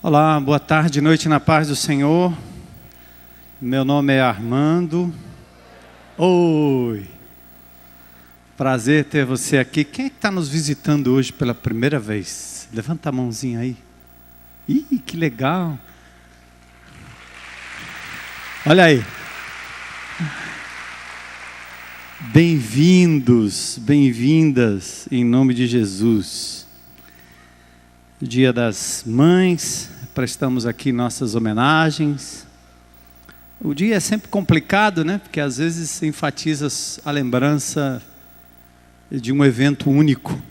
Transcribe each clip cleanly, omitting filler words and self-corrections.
Olá, boa tarde, noite na paz do Senhor. Meu nome é Armando. Oi! Prazer ter você aqui. Quem é que está nos visitando hoje pela primeira vez? Levanta a mãozinha aí. Ih, que legal! Olha aí. Bem-vindos, bem-vindas, em nome de Jesus. Dia das Mães, prestamos aqui nossas homenagens. O dia é sempre complicado, né? Porque às vezes enfatiza a lembrança de um evento único,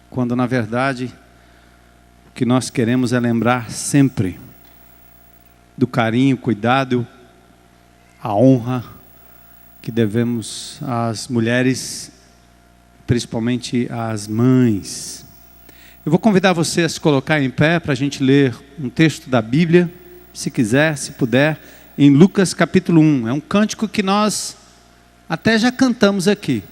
quando na verdade o que nós queremos é lembrar sempre do carinho, cuidado, a honra que devemos às mulheres, principalmente às mães. Eu vou convidar você a se colocar em pé para a gente ler um texto da Bíblia, se quiser, se puder, em Lucas capítulo 1. É um cântico que nós até já cantamos aqui.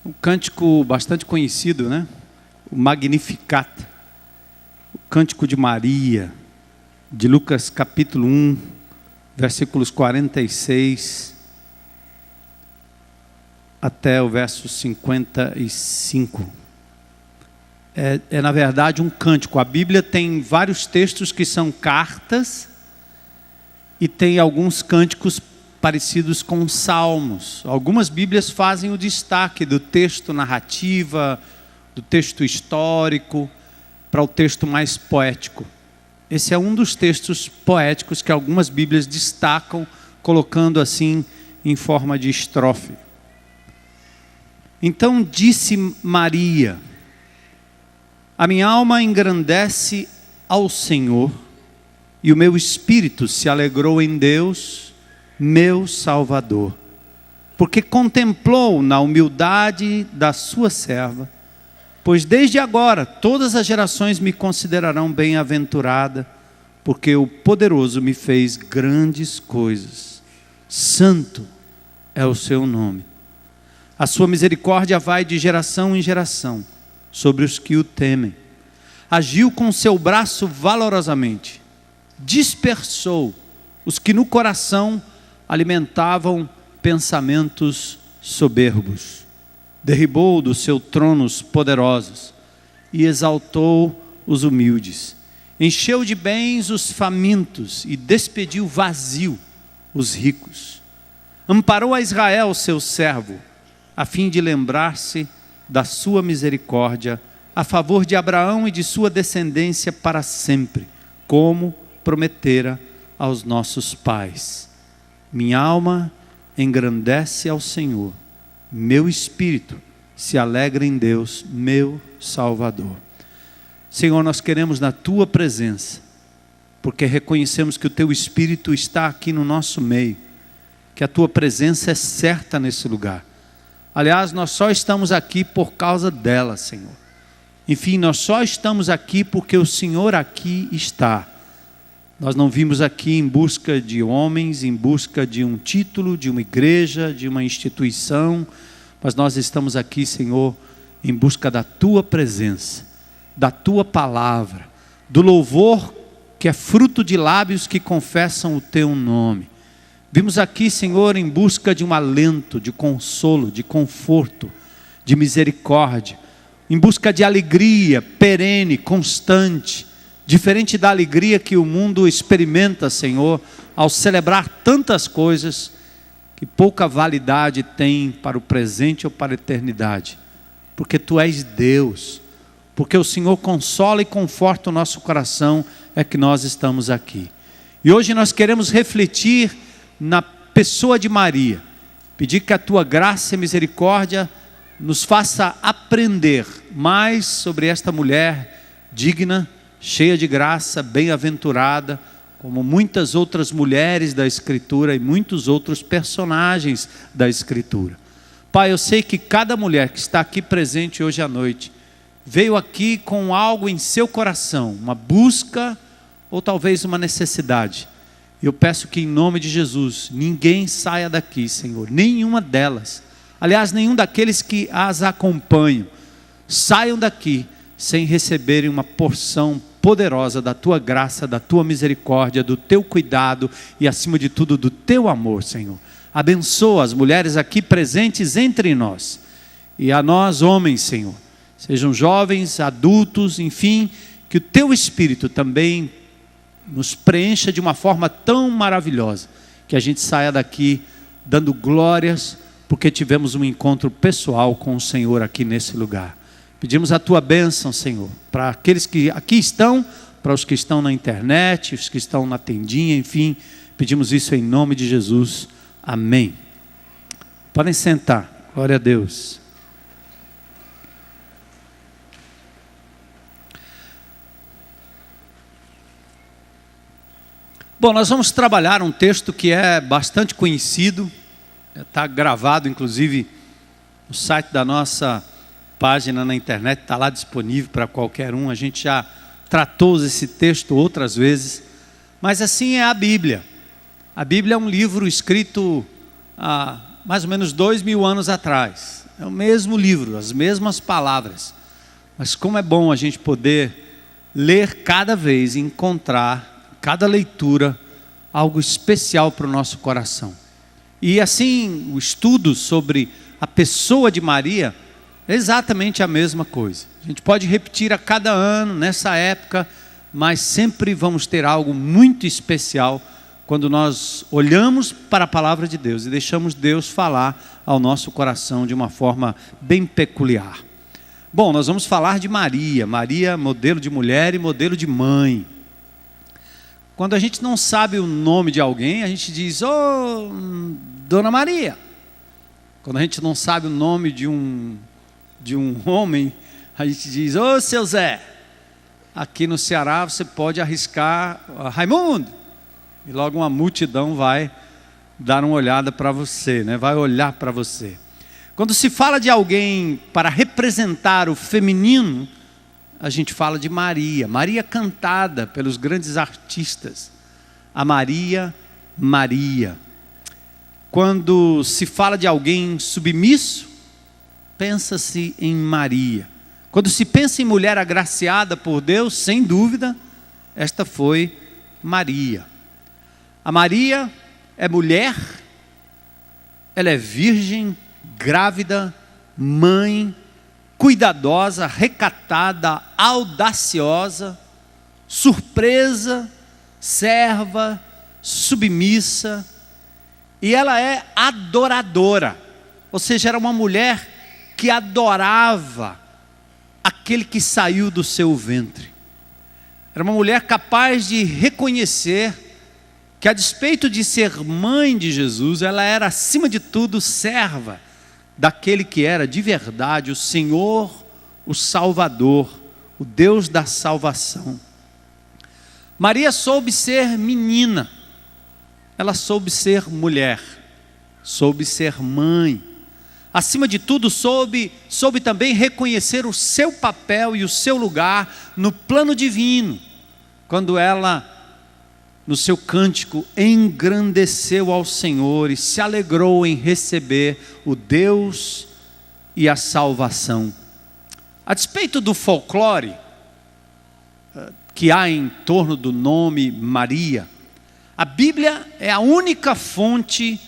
Um cântico bastante conhecido, né? O Magnificat, o Cântico de Maria, de Lucas capítulo 1, versículos 46 até o verso 55. É na verdade um cântico. A Bíblia tem vários textos que são cartas e tem alguns cânticos parecidos com salmos. Algumas Bíblias fazem o destaque do texto narrativa, do texto histórico, para o texto mais poético. Esse é um dos textos poéticos que algumas Bíblias destacam, colocando assim em forma de estrofe. Então disse Maria: a minha alma engrandece ao Senhor, e o meu espírito se alegrou em Deus, meu Salvador, porque contemplou na humildade da sua serva, pois desde agora todas as gerações me considerarão bem-aventurada, porque o poderoso me fez grandes coisas. Santo é o seu nome. A sua misericórdia vai de geração em geração sobre os que o temem. Agiu com seu braço valorosamente, dispersou os que no coração alimentavam pensamentos soberbos. Derribou do seu trono os poderosos e exaltou os humildes. Encheu de bens os famintos e despediu vazio os ricos. Amparou a Israel, seu servo, a fim de lembrar-se da sua misericórdia a favor de Abraão e de sua descendência para sempre, como prometera aos nossos pais. Minha alma engrandece ao Senhor, meu espírito se alegra em Deus, meu Salvador. Senhor, nós queremos na tua presença, porque reconhecemos que o teu espírito está aqui no nosso meio, que a tua presença é certa nesse lugar. Aliás, nós só estamos aqui por causa dela, Senhor. Enfim, nós só estamos aqui porque o Senhor aqui está. Nós não vimos aqui em busca de homens, em busca de um título, de uma igreja, de uma instituição, mas nós estamos aqui, Senhor, em busca da tua presença, da tua palavra, do louvor que é fruto de lábios que confessam o teu nome. Vimos aqui, Senhor, em busca de um alento, de consolo, de conforto, de misericórdia, em busca de alegria perene, constante, diferente da alegria que o mundo experimenta, Senhor, ao celebrar tantas coisas que pouca validade tem para o presente ou para a eternidade, porque Tu és Deus, porque o Senhor consola e conforta o nosso coração, é que nós estamos aqui. E hoje nós queremos refletir na pessoa de Maria, pedir que a tua graça e misericórdia nos faça aprender mais sobre esta mulher digna, cheia de graça, bem-aventurada, como muitas outras mulheres da Escritura e muitos outros personagens da Escritura. Pai, eu sei que cada mulher que está aqui presente hoje à noite, veio aqui com algo em seu coração, uma busca ou talvez uma necessidade. Eu peço que em nome de Jesus, ninguém saia daqui, Senhor, nenhuma delas, aliás, nenhum daqueles que as acompanham, saiam daqui sem receberem uma porção poderosa da tua graça, da tua misericórdia, do teu cuidado e, acima de tudo, do teu amor, Senhor. Abençoa as mulheres aqui presentes entre nós, e a nós, homens, Senhor, sejam jovens, adultos, enfim, que o teu Espírito também nos preencha de uma forma tão maravilhosa, que a gente saia daqui dando glórias, porque tivemos um encontro pessoal com o Senhor aqui nesse lugar. Pedimos a tua bênção, Senhor, para aqueles que aqui estão, para os que estão na internet, os que estão na tendinha, enfim, pedimos isso em nome de Jesus. Amém. Podem sentar. Glória a Deus. Bom, nós vamos trabalhar um texto que é bastante conhecido, está gravado inclusive no site da nossa página na internet, está lá disponível para qualquer um. A gente já tratou esse texto outras vezes, mas assim é a Bíblia. A Bíblia é um livro escrito há mais ou menos 2000 anos atrás. É o mesmo livro, as mesmas palavras. Mas como é bom a gente poder ler cada vez e encontrar, cada leitura, algo especial para o nosso coração. E assim, o estudo sobre a pessoa de Maria é exatamente a mesma coisa. A gente pode repetir a cada ano, nessa época, mas sempre vamos ter algo muito especial quando nós olhamos para a palavra de Deus e deixamos Deus falar ao nosso coração de uma forma bem peculiar. Bom, nós vamos falar de Maria. Maria, modelo de mulher e modelo de mãe. Quando a gente não sabe o nome de alguém, a gente diz, ô, Dona Maria. Quando a gente não sabe o nome de um homem, a gente diz, ô, seu Zé. Aqui no Ceará você pode arriscar Raimundo. E logo uma multidão vai dar uma olhada para você, né? Vai olhar para você. Quando se fala de alguém para representar o feminino, a gente fala de Maria. Maria cantada pelos grandes artistas. A Maria, Maria. Quando se fala de alguém submisso, pensa-se em Maria. Quando se pensa em mulher agraciada por Deus, sem dúvida, esta foi Maria. A Maria é mulher, ela é virgem, grávida, mãe, cuidadosa, recatada, audaciosa, surpresa, serva, submissa, e ela é adoradora, ou seja, era uma mulher que adorava aquele que saiu do seu ventre. Era uma mulher capaz de reconhecer que, a despeito de ser mãe de Jesus, ela era acima de tudo serva daquele que era de verdade o Senhor, o Salvador, o Deus da salvação. Maria soube ser menina, ela soube ser mulher, soube ser mãe, acima de tudo soube também reconhecer o seu papel e o seu lugar no plano divino, quando ela, no seu cântico, engrandeceu ao Senhor e se alegrou em receber o Deus e a salvação. A despeito do folclore que há em torno do nome Maria, a Bíblia é a única fonte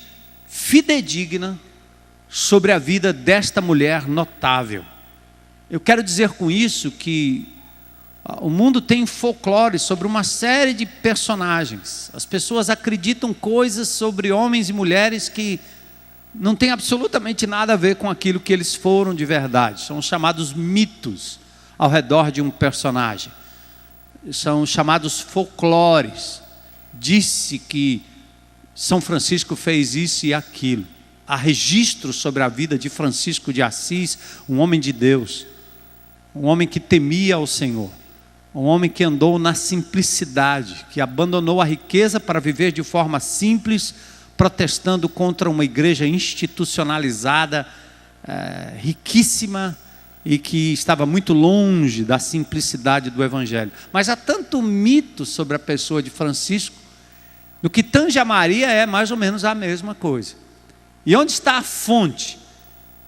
fidedigna sobre a vida desta mulher notável. Eu quero dizer com isso que o mundo tem folclore sobre uma série de personagens. As pessoas acreditam coisas sobre homens e mulheres que não tem absolutamente nada a ver com aquilo que eles foram de verdade. São chamados mitos ao redor de um personagem. São chamados folclores. Disse que São Francisco fez isso e aquilo. Há registros sobre a vida de Francisco de Assis, um homem de Deus, um homem que temia ao Senhor. Um homem que andou na simplicidade, que abandonou a riqueza para viver de forma simples, protestando contra uma igreja institucionalizada, riquíssima, e que estava muito longe da simplicidade do Evangelho. Mas há tanto mito sobre a pessoa de Francisco, no que tange a Maria é mais ou menos a mesma coisa. E onde está a fonte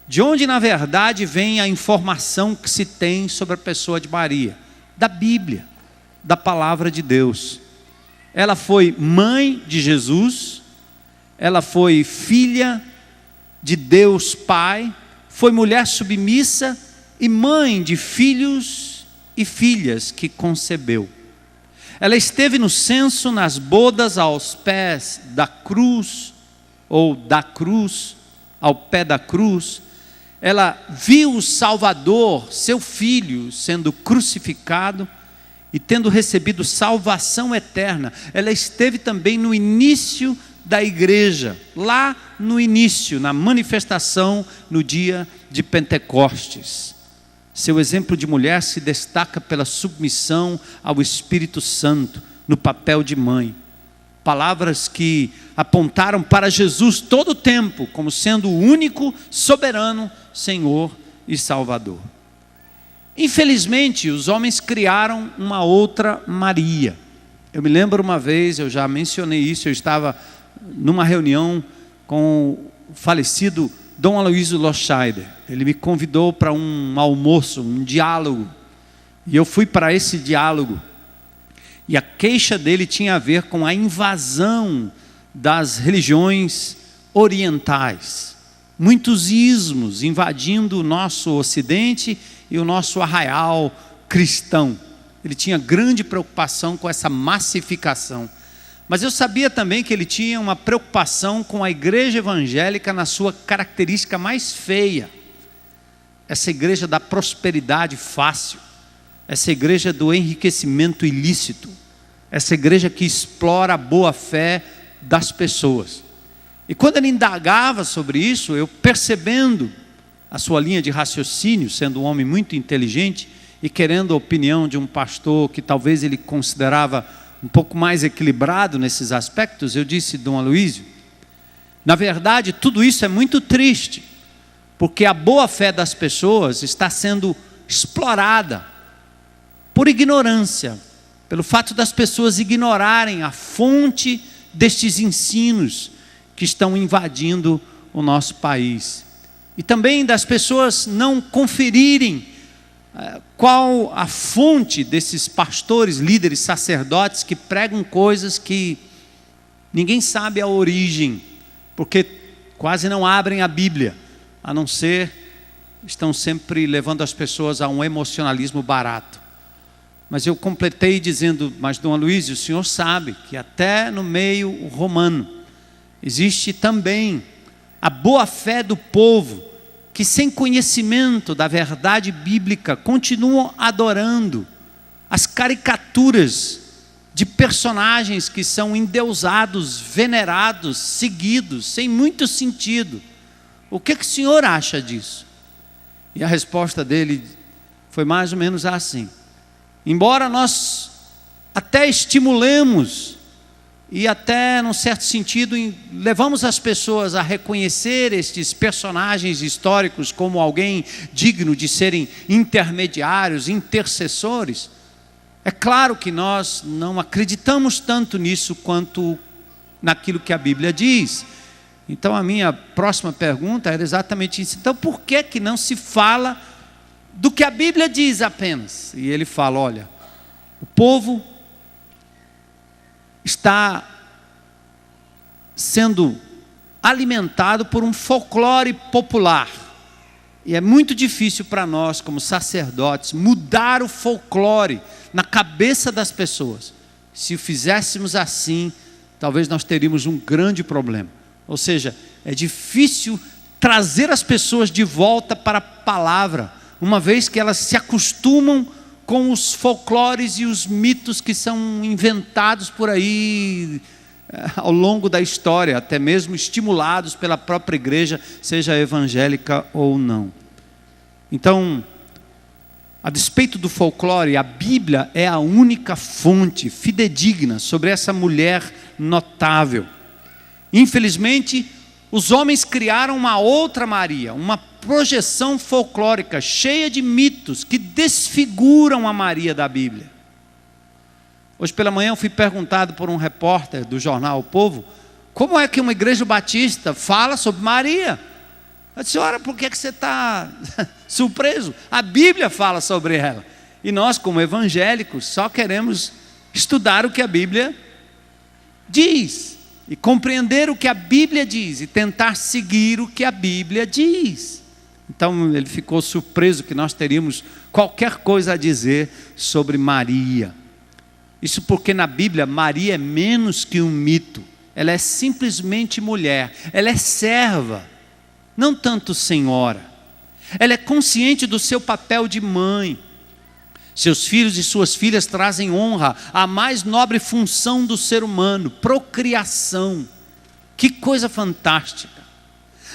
De onde, na verdade, vem a informação que se tem sobre a pessoa de Maria? Da Bíblia, da palavra de Deus. Ela foi mãe de Jesus, ela foi filha de Deus Pai, foi mulher submissa e mãe de filhos e filhas que concebeu. Ela esteve no censo, nas bodas, aos pés da cruz, ou da cruz, ao pé da cruz. Ela viu o Salvador, seu filho, sendo crucificado e tendo recebido salvação eterna. Ela esteve também no início da igreja, lá no início, na manifestação no dia de Pentecostes. Seu exemplo de mulher se destaca pela submissão ao Espírito Santo, no papel de mãe. Palavras que apontaram para Jesus todo o tempo, como sendo o único, soberano Senhor e Salvador. Infelizmente, os homens criaram uma outra Maria. Eu me lembro uma vez, eu já mencionei isso, eu estava numa reunião com o falecido Dom Aloysio Loscheider. Ele me convidou para um almoço, um diálogo. E eu fui para esse diálogo. E a queixa dele tinha a ver com a invasão das religiões orientais. Muitos ismos invadindo o nosso ocidente e o nosso arraial cristão. Ele tinha grande preocupação com essa massificação. Mas eu sabia também que ele tinha uma preocupação com a igreja evangélica na sua característica mais feia. Essa igreja da prosperidade fácil. Essa igreja do enriquecimento ilícito. Essa igreja que explora a boa-fé das pessoas. E quando ele indagava sobre isso, eu percebendo a sua linha de raciocínio, sendo um homem muito inteligente e querendo a opinião de um pastor que talvez ele considerava um pouco mais equilibrado nesses aspectos, eu disse: Dom Aloysio, na verdade tudo isso é muito triste, porque a boa-fé das pessoas está sendo explorada por ignorância, pelo fato das pessoas ignorarem a fonte destes ensinos que estão invadindo o nosso país. E também das pessoas não conferirem qual a fonte desses pastores, líderes, sacerdotes que pregam coisas que ninguém sabe a origem, porque quase não abrem a Bíblia, a não ser, estão sempre levando as pessoas a um emocionalismo barato. Mas eu completei dizendo: mas Dom Aloysio, o senhor sabe que até no meio romano existe também a boa-fé do povo, que sem conhecimento da verdade bíblica continuam adorando as caricaturas de personagens que são endeusados, venerados, seguidos, sem muito sentido. O que o senhor acha disso? E a resposta dele foi mais ou menos assim: embora nós até estimulemos e até, num certo sentido, levamos as pessoas a reconhecer estes personagens históricos como alguém digno de serem intermediários, intercessores, é claro que nós não acreditamos tanto nisso quanto naquilo que a Bíblia diz. Então a minha próxima pergunta era exatamente isso: então por que não se fala do que a Bíblia diz apenas? E ele fala: olha, o povo está sendo alimentado por um folclore popular, e é muito difícil para nós como sacerdotes mudar o folclore na cabeça das pessoas. Se o fizéssemos assim, talvez nós teríamos um grande problema. Ou seja, é difícil trazer as pessoas de volta para a palavra, uma vez que elas se acostumam com os folclores e os mitos que são inventados por aí ao longo da história, até mesmo estimulados pela própria igreja, seja evangélica ou não. Então, a despeito do folclore, a Bíblia é a única fonte fidedigna sobre essa mulher notável. Infelizmente, os homens criaram uma outra Maria, uma projeção folclórica cheia de mitos que desfiguram a Maria da Bíblia. Hoje pela manhã eu fui perguntado por um repórter do jornal O Povo como é que uma igreja batista fala sobre Maria. A senhora, por que você está surpreso? A Bíblia fala sobre ela. E nós, como evangélicos, só queremos estudar o que a Bíblia diz. E compreender o que a Bíblia diz. E tentar seguir o que a Bíblia diz. Então ele ficou surpreso que nós teríamos qualquer coisa a dizer sobre Maria. Isso porque na Bíblia Maria é menos que um mito. Ela é simplesmente mulher. Ela é serva. Não tanto senhora. Ela é consciente do seu papel de mãe. Seus filhos e suas filhas trazem honra à mais nobre função do ser humano, procriação. Que coisa fantástica.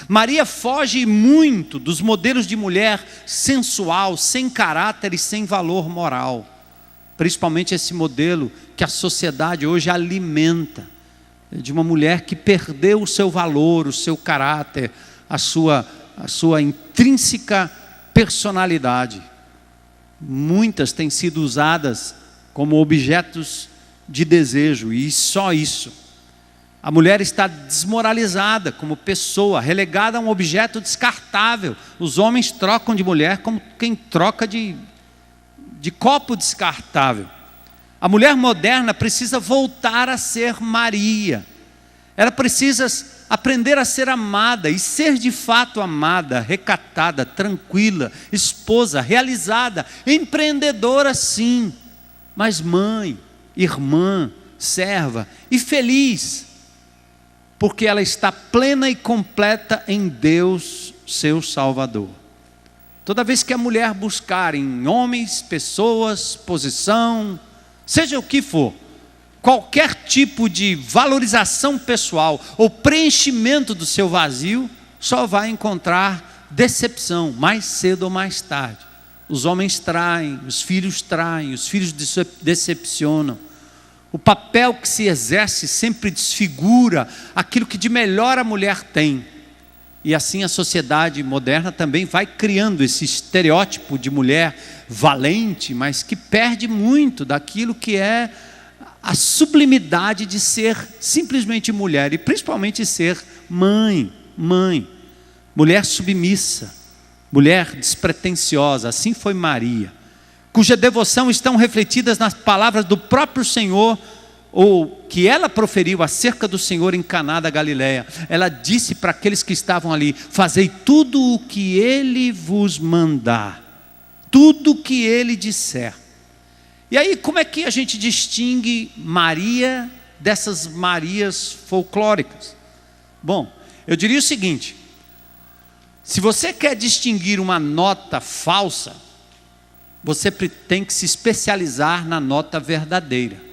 Maria foge muito dos modelos de mulher sensual, sem caráter e sem valor moral. Principalmente esse modelo que a sociedade hoje alimenta, de uma mulher que perdeu o seu valor, o seu caráter, a sua intrínseca personalidade. Muitas têm sido usadas como objetos de desejo, e só isso. A mulher está desmoralizada como pessoa, relegada a um objeto descartável. Os homens trocam de mulher como quem troca de copo descartável. A mulher moderna precisa voltar a ser Maria. Ela precisa aprender a ser amada e ser de fato amada, recatada, tranquila, esposa, realizada, empreendedora sim, mas mãe, irmã, serva e feliz, porque ela está plena e completa em Deus, seu Salvador. Toda vez que a mulher buscar em homens, pessoas, posição, seja o que for, qualquer tipo de valorização pessoal ou preenchimento do seu vazio, só vai encontrar decepção, mais cedo ou mais tarde. Os homens traem, os filhos decepcionam. O papel que se exerce sempre desfigura aquilo que de melhor a mulher tem. E assim a sociedade moderna também vai criando esse estereótipo de mulher valente, mas que perde muito daquilo que é a sublimidade de ser simplesmente mulher, e principalmente ser mãe, mulher submissa, mulher despretensiosa. Assim foi Maria, cuja devoção estão refletidas nas palavras do próprio Senhor, ou que ela proferiu acerca do Senhor em Caná da Galileia. Ela disse para aqueles que estavam ali: fazei tudo o que Ele vos mandar, tudo o que Ele disser. E aí, como é que a gente distingue Maria dessas Marias folclóricas? Bom, eu diria o seguinte: se você quer distinguir uma nota falsa, você tem que se especializar na nota verdadeira.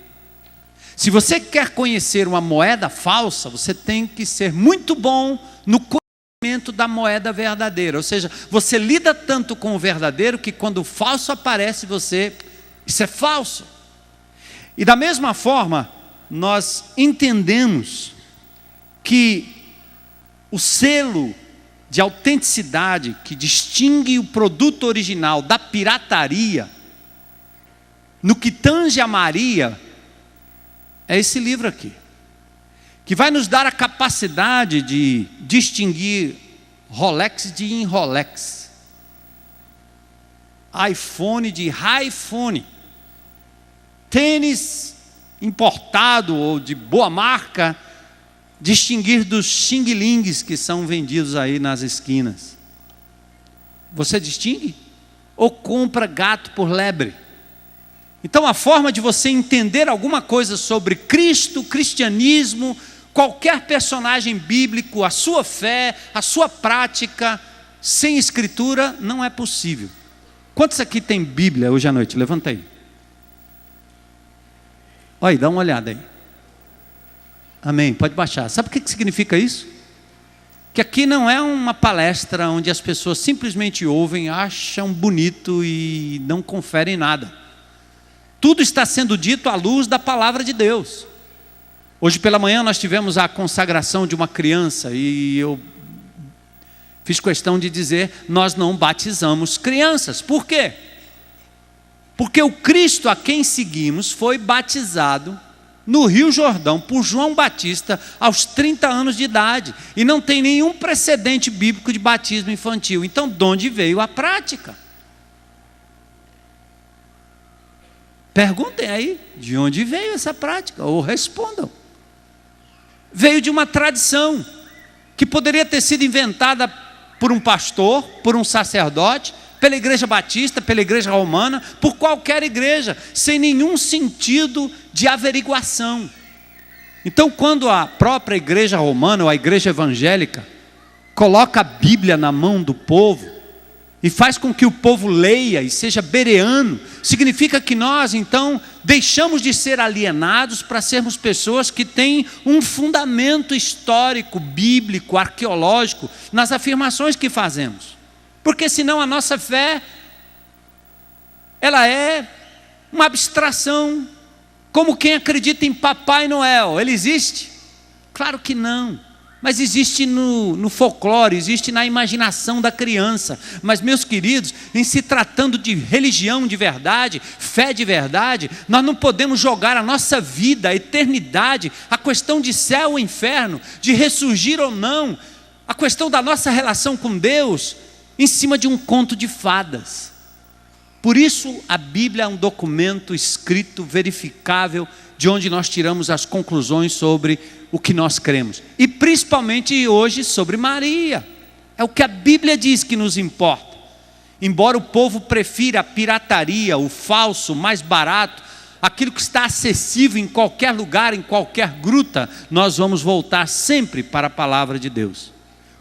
Se você quer conhecer uma moeda falsa, você tem que ser muito bom no conhecimento da moeda verdadeira. Ou seja, você lida tanto com o verdadeiro que quando o falso aparece, isso é falso. E da mesma forma, nós entendemos que o selo de autenticidade que distingue o produto original da pirataria, no que tange a Maria, é esse livro aqui, que vai nos dar a capacidade de distinguir Rolex de Inrolex, iPhone de iPhone, tênis importado ou de boa marca, distinguir dos xing-lings que são vendidos aí nas esquinas. Você distingue? Ou compra gato por lebre? Então a forma de você entender alguma coisa sobre Cristo, cristianismo, qualquer personagem bíblico, a sua fé, a sua prática, sem escritura, não é possível. Quantos aqui tem Bíblia hoje à noite? Levanta aí. Olha aí, dá uma olhada aí. Amém, pode baixar. Sabe o que significa isso? Que aqui não é uma palestra onde as pessoas simplesmente ouvem, acham bonito e não conferem nada. Tudo está sendo dito à luz da palavra de Deus. Hoje pela manhã nós tivemos a consagração de uma criança e eu fiz questão de dizer: nós não batizamos crianças. Por quê? Porque o Cristo a quem seguimos foi batizado no Rio Jordão, por João Batista, aos 30 anos de idade. E não tem nenhum precedente bíblico de batismo infantil. Então, de onde veio a prática? Perguntem aí, de onde veio essa prática? Ou respondam. Veio de uma tradição, que poderia ter sido inventada por um pastor, por um sacerdote, pela igreja batista, pela igreja romana, por qualquer igreja, sem nenhum sentido de averiguação. Então, quando a própria igreja romana, ou a igreja evangélica, coloca a Bíblia na mão do povo, e faz com que o povo leia e seja bereano, significa que nós, então, deixamos de ser alienados para sermos pessoas que têm um fundamento histórico, bíblico, arqueológico, nas afirmações que fazemos. Porque senão a nossa fé, ela é uma abstração, como quem acredita em Papai Noel. Ele existe? Claro que não, mas existe no folclore, existe na imaginação da criança. Mas, meus queridos, em se tratando de religião de verdade, fé de verdade, nós não podemos jogar a nossa vida, a eternidade, a questão de céu ou inferno, de ressurgir ou não, a questão da nossa relação com Deus, em cima de um conto de fadas. Por isso a Bíblia é um documento escrito, verificável, de onde nós tiramos as conclusões sobre o que nós cremos. E principalmente hoje sobre Maria. É o que a Bíblia diz que nos importa. Embora o povo prefira a pirataria, o falso, o mais barato, aquilo que está acessível em qualquer lugar, em qualquer gruta, nós vamos voltar sempre para a palavra de Deus.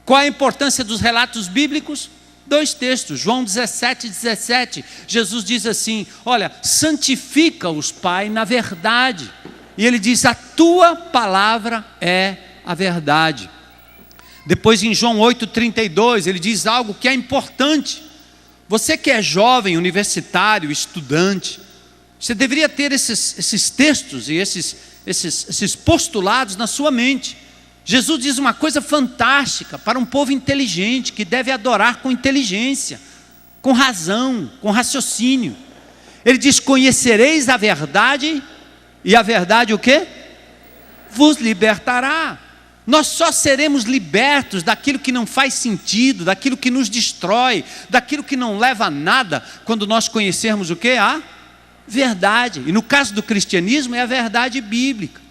Qual a importância dos relatos bíblicos? 2 textos, João 17:17, Jesus diz assim: olha, santifica-os, Pai, na verdade. E ele diz: a tua palavra é a verdade. Depois em João 8:32, ele diz algo que é importante. Você que é jovem, universitário, estudante, você deveria ter esses textos e esses postulados na sua mente. Jesus diz uma coisa fantástica para um povo inteligente, que deve adorar com inteligência, com razão, com raciocínio. Ele diz: conhecereis a verdade, e a verdade o quê? Vos libertará. Nós só seremos libertos daquilo que não faz sentido, daquilo que nos destrói, daquilo que não leva a nada, quando nós conhecermos o quê? A verdade. E no caso do cristianismo é a verdade bíblica.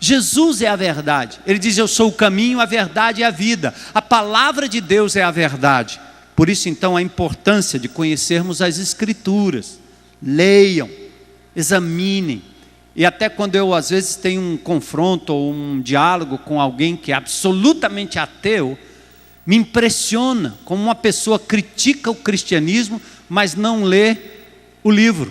Jesus é a verdade. Ele diz: eu sou o caminho, a verdade e a vida. A palavra de Deus é a verdade. Por isso então a importância de conhecermos as Escrituras. Leiam, examinem. E até quando eu às vezes tenho um confronto ou um diálogo com alguém que é absolutamente ateu, me impressiona como uma pessoa critica o cristianismo, mas não lê o livro.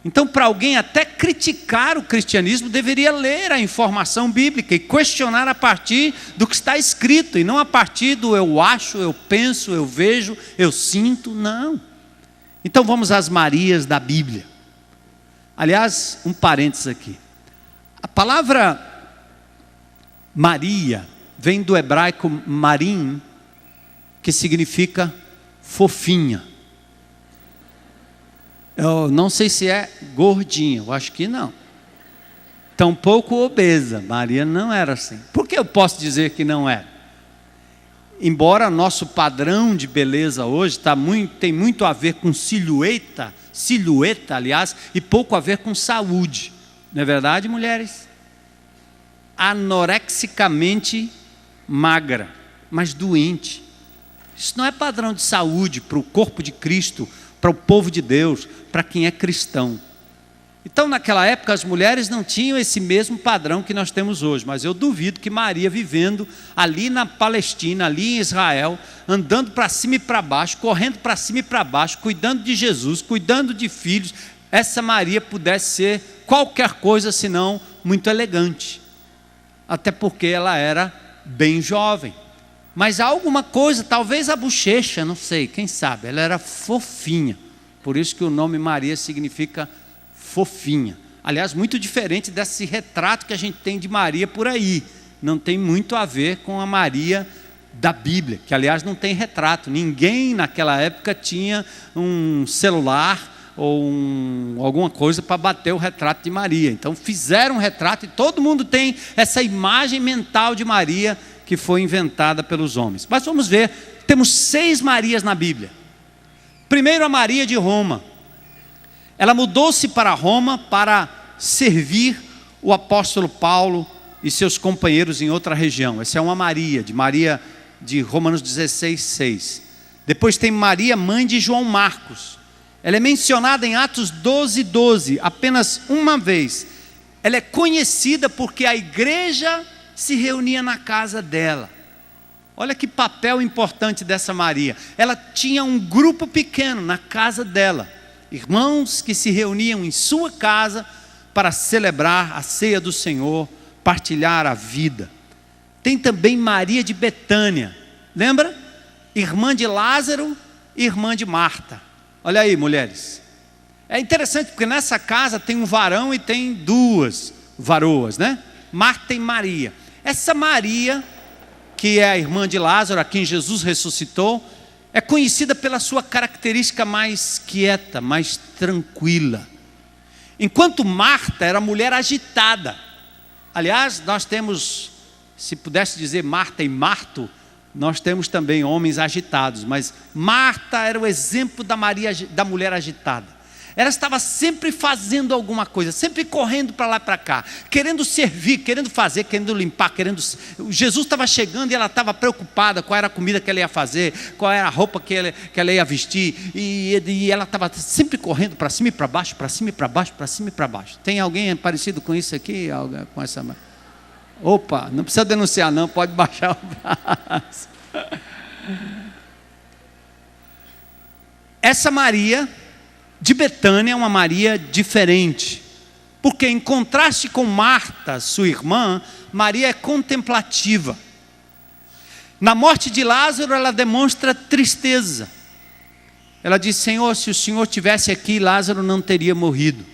Então, para alguém até criticar o cristianismo, deveria ler a informação bíblica e questionar a partir do que está escrito, e não a partir do eu acho, eu penso, eu vejo, eu sinto, não. Então vamos às Marias da Bíblia. Aliás, um parênteses aqui. A palavra Maria vem do hebraico marim, que significa fofinha. Eu não sei se é gordinha, eu acho que não. Tampouco obesa. Maria não era assim. Por que eu posso dizer que não era? Embora nosso padrão de beleza hoje tem muito a ver com silhueta, aliás, e pouco a ver com saúde. Não é verdade, mulheres? Anorexicamente magra, mas doente. Isso não é padrão de saúde para o corpo de Cristo, para o povo de Deus, para quem é cristão. Então naquela época as mulheres não tinham esse mesmo padrão que nós temos hoje, mas eu duvido que Maria, vivendo ali na Palestina, ali em Israel, andando para cima e para baixo, correndo para cima e para baixo, cuidando de Jesus, cuidando de filhos, essa Maria pudesse ser qualquer coisa senão muito elegante, até porque ela era bem jovem. Mas há alguma coisa, talvez a bochecha, não sei, quem sabe, ela era fofinha. Por isso que o nome Maria significa fofinha. Aliás, muito diferente desse retrato que a gente tem de Maria por aí. Não tem muito a ver com a Maria da Bíblia, que aliás não tem retrato. Ninguém naquela época tinha um celular ou alguma coisa para bater o retrato de Maria. Então fizeram um retrato e todo mundo tem essa imagem mental de Maria que foi inventada pelos homens. Mas vamos ver, temos 6 Marias na Bíblia. Primeiro, a Maria de Roma. Ela mudou-se para Roma para servir o apóstolo Paulo e seus companheiros em outra região. Essa é uma Maria de Romanos 16, 6. Depois tem Maria, mãe de João Marcos. Ela é mencionada em Atos 12, 12, apenas uma vez. Ela é conhecida porque a igreja se reunia na casa dela. Olha que papel importante dessa Maria. Ela tinha um grupo pequeno na casa dela. Irmãos que se reuniam em sua casa para celebrar a ceia do Senhor, partilhar a vida. Tem também Maria de Betânia. Lembra? Irmã de Lázaro e irmã de Marta. Olha aí, mulheres. É interessante porque nessa casa tem um varão e tem 2 varoas, né? Marta e Maria. Essa Maria, que é a irmã de Lázaro, a quem Jesus ressuscitou, é conhecida pela sua característica mais quieta, mais tranquila. Enquanto Marta era mulher agitada. Aliás, nós temos, se pudesse dizer Marta e Marto, nós temos também homens agitados, mas Marta era o exemplo da mulher agitada. Ela estava sempre fazendo alguma coisa, sempre correndo para lá e para cá, querendo servir, querendo fazer, querendo limpar, Jesus estava chegando e ela estava preocupada qual era a comida que ela ia fazer, qual era a roupa que ela ia vestir, e ela estava sempre correndo para cima e para baixo, para cima e para baixo, para cima e para baixo. Tem alguém parecido com isso aqui? Com essa... Opa, não precisa denunciar não, pode baixar o braço. Essa Maria de Betânia é uma Maria diferente, porque em contraste com Marta, sua irmã, Maria é contemplativa. Na morte de Lázaro, ela demonstra tristeza. Ela diz: Senhor, se o Senhor estivesse aqui, Lázaro não teria morrido.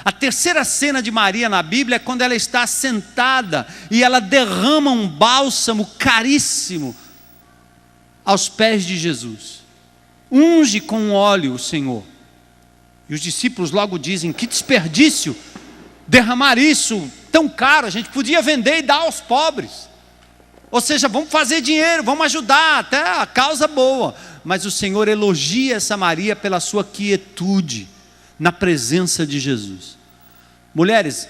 A terceira cena de Maria na Bíblia é quando ela está sentada e ela derrama um bálsamo caríssimo aos pés de Jesus. Unge com óleo o Senhor. E os discípulos logo dizem: que desperdício derramar isso tão caro, a gente podia vender e dar aos pobres. Ou seja, vamos fazer dinheiro, vamos ajudar, até a causa boa. Mas o Senhor elogia essa Maria pela sua quietude na presença de Jesus. Mulheres,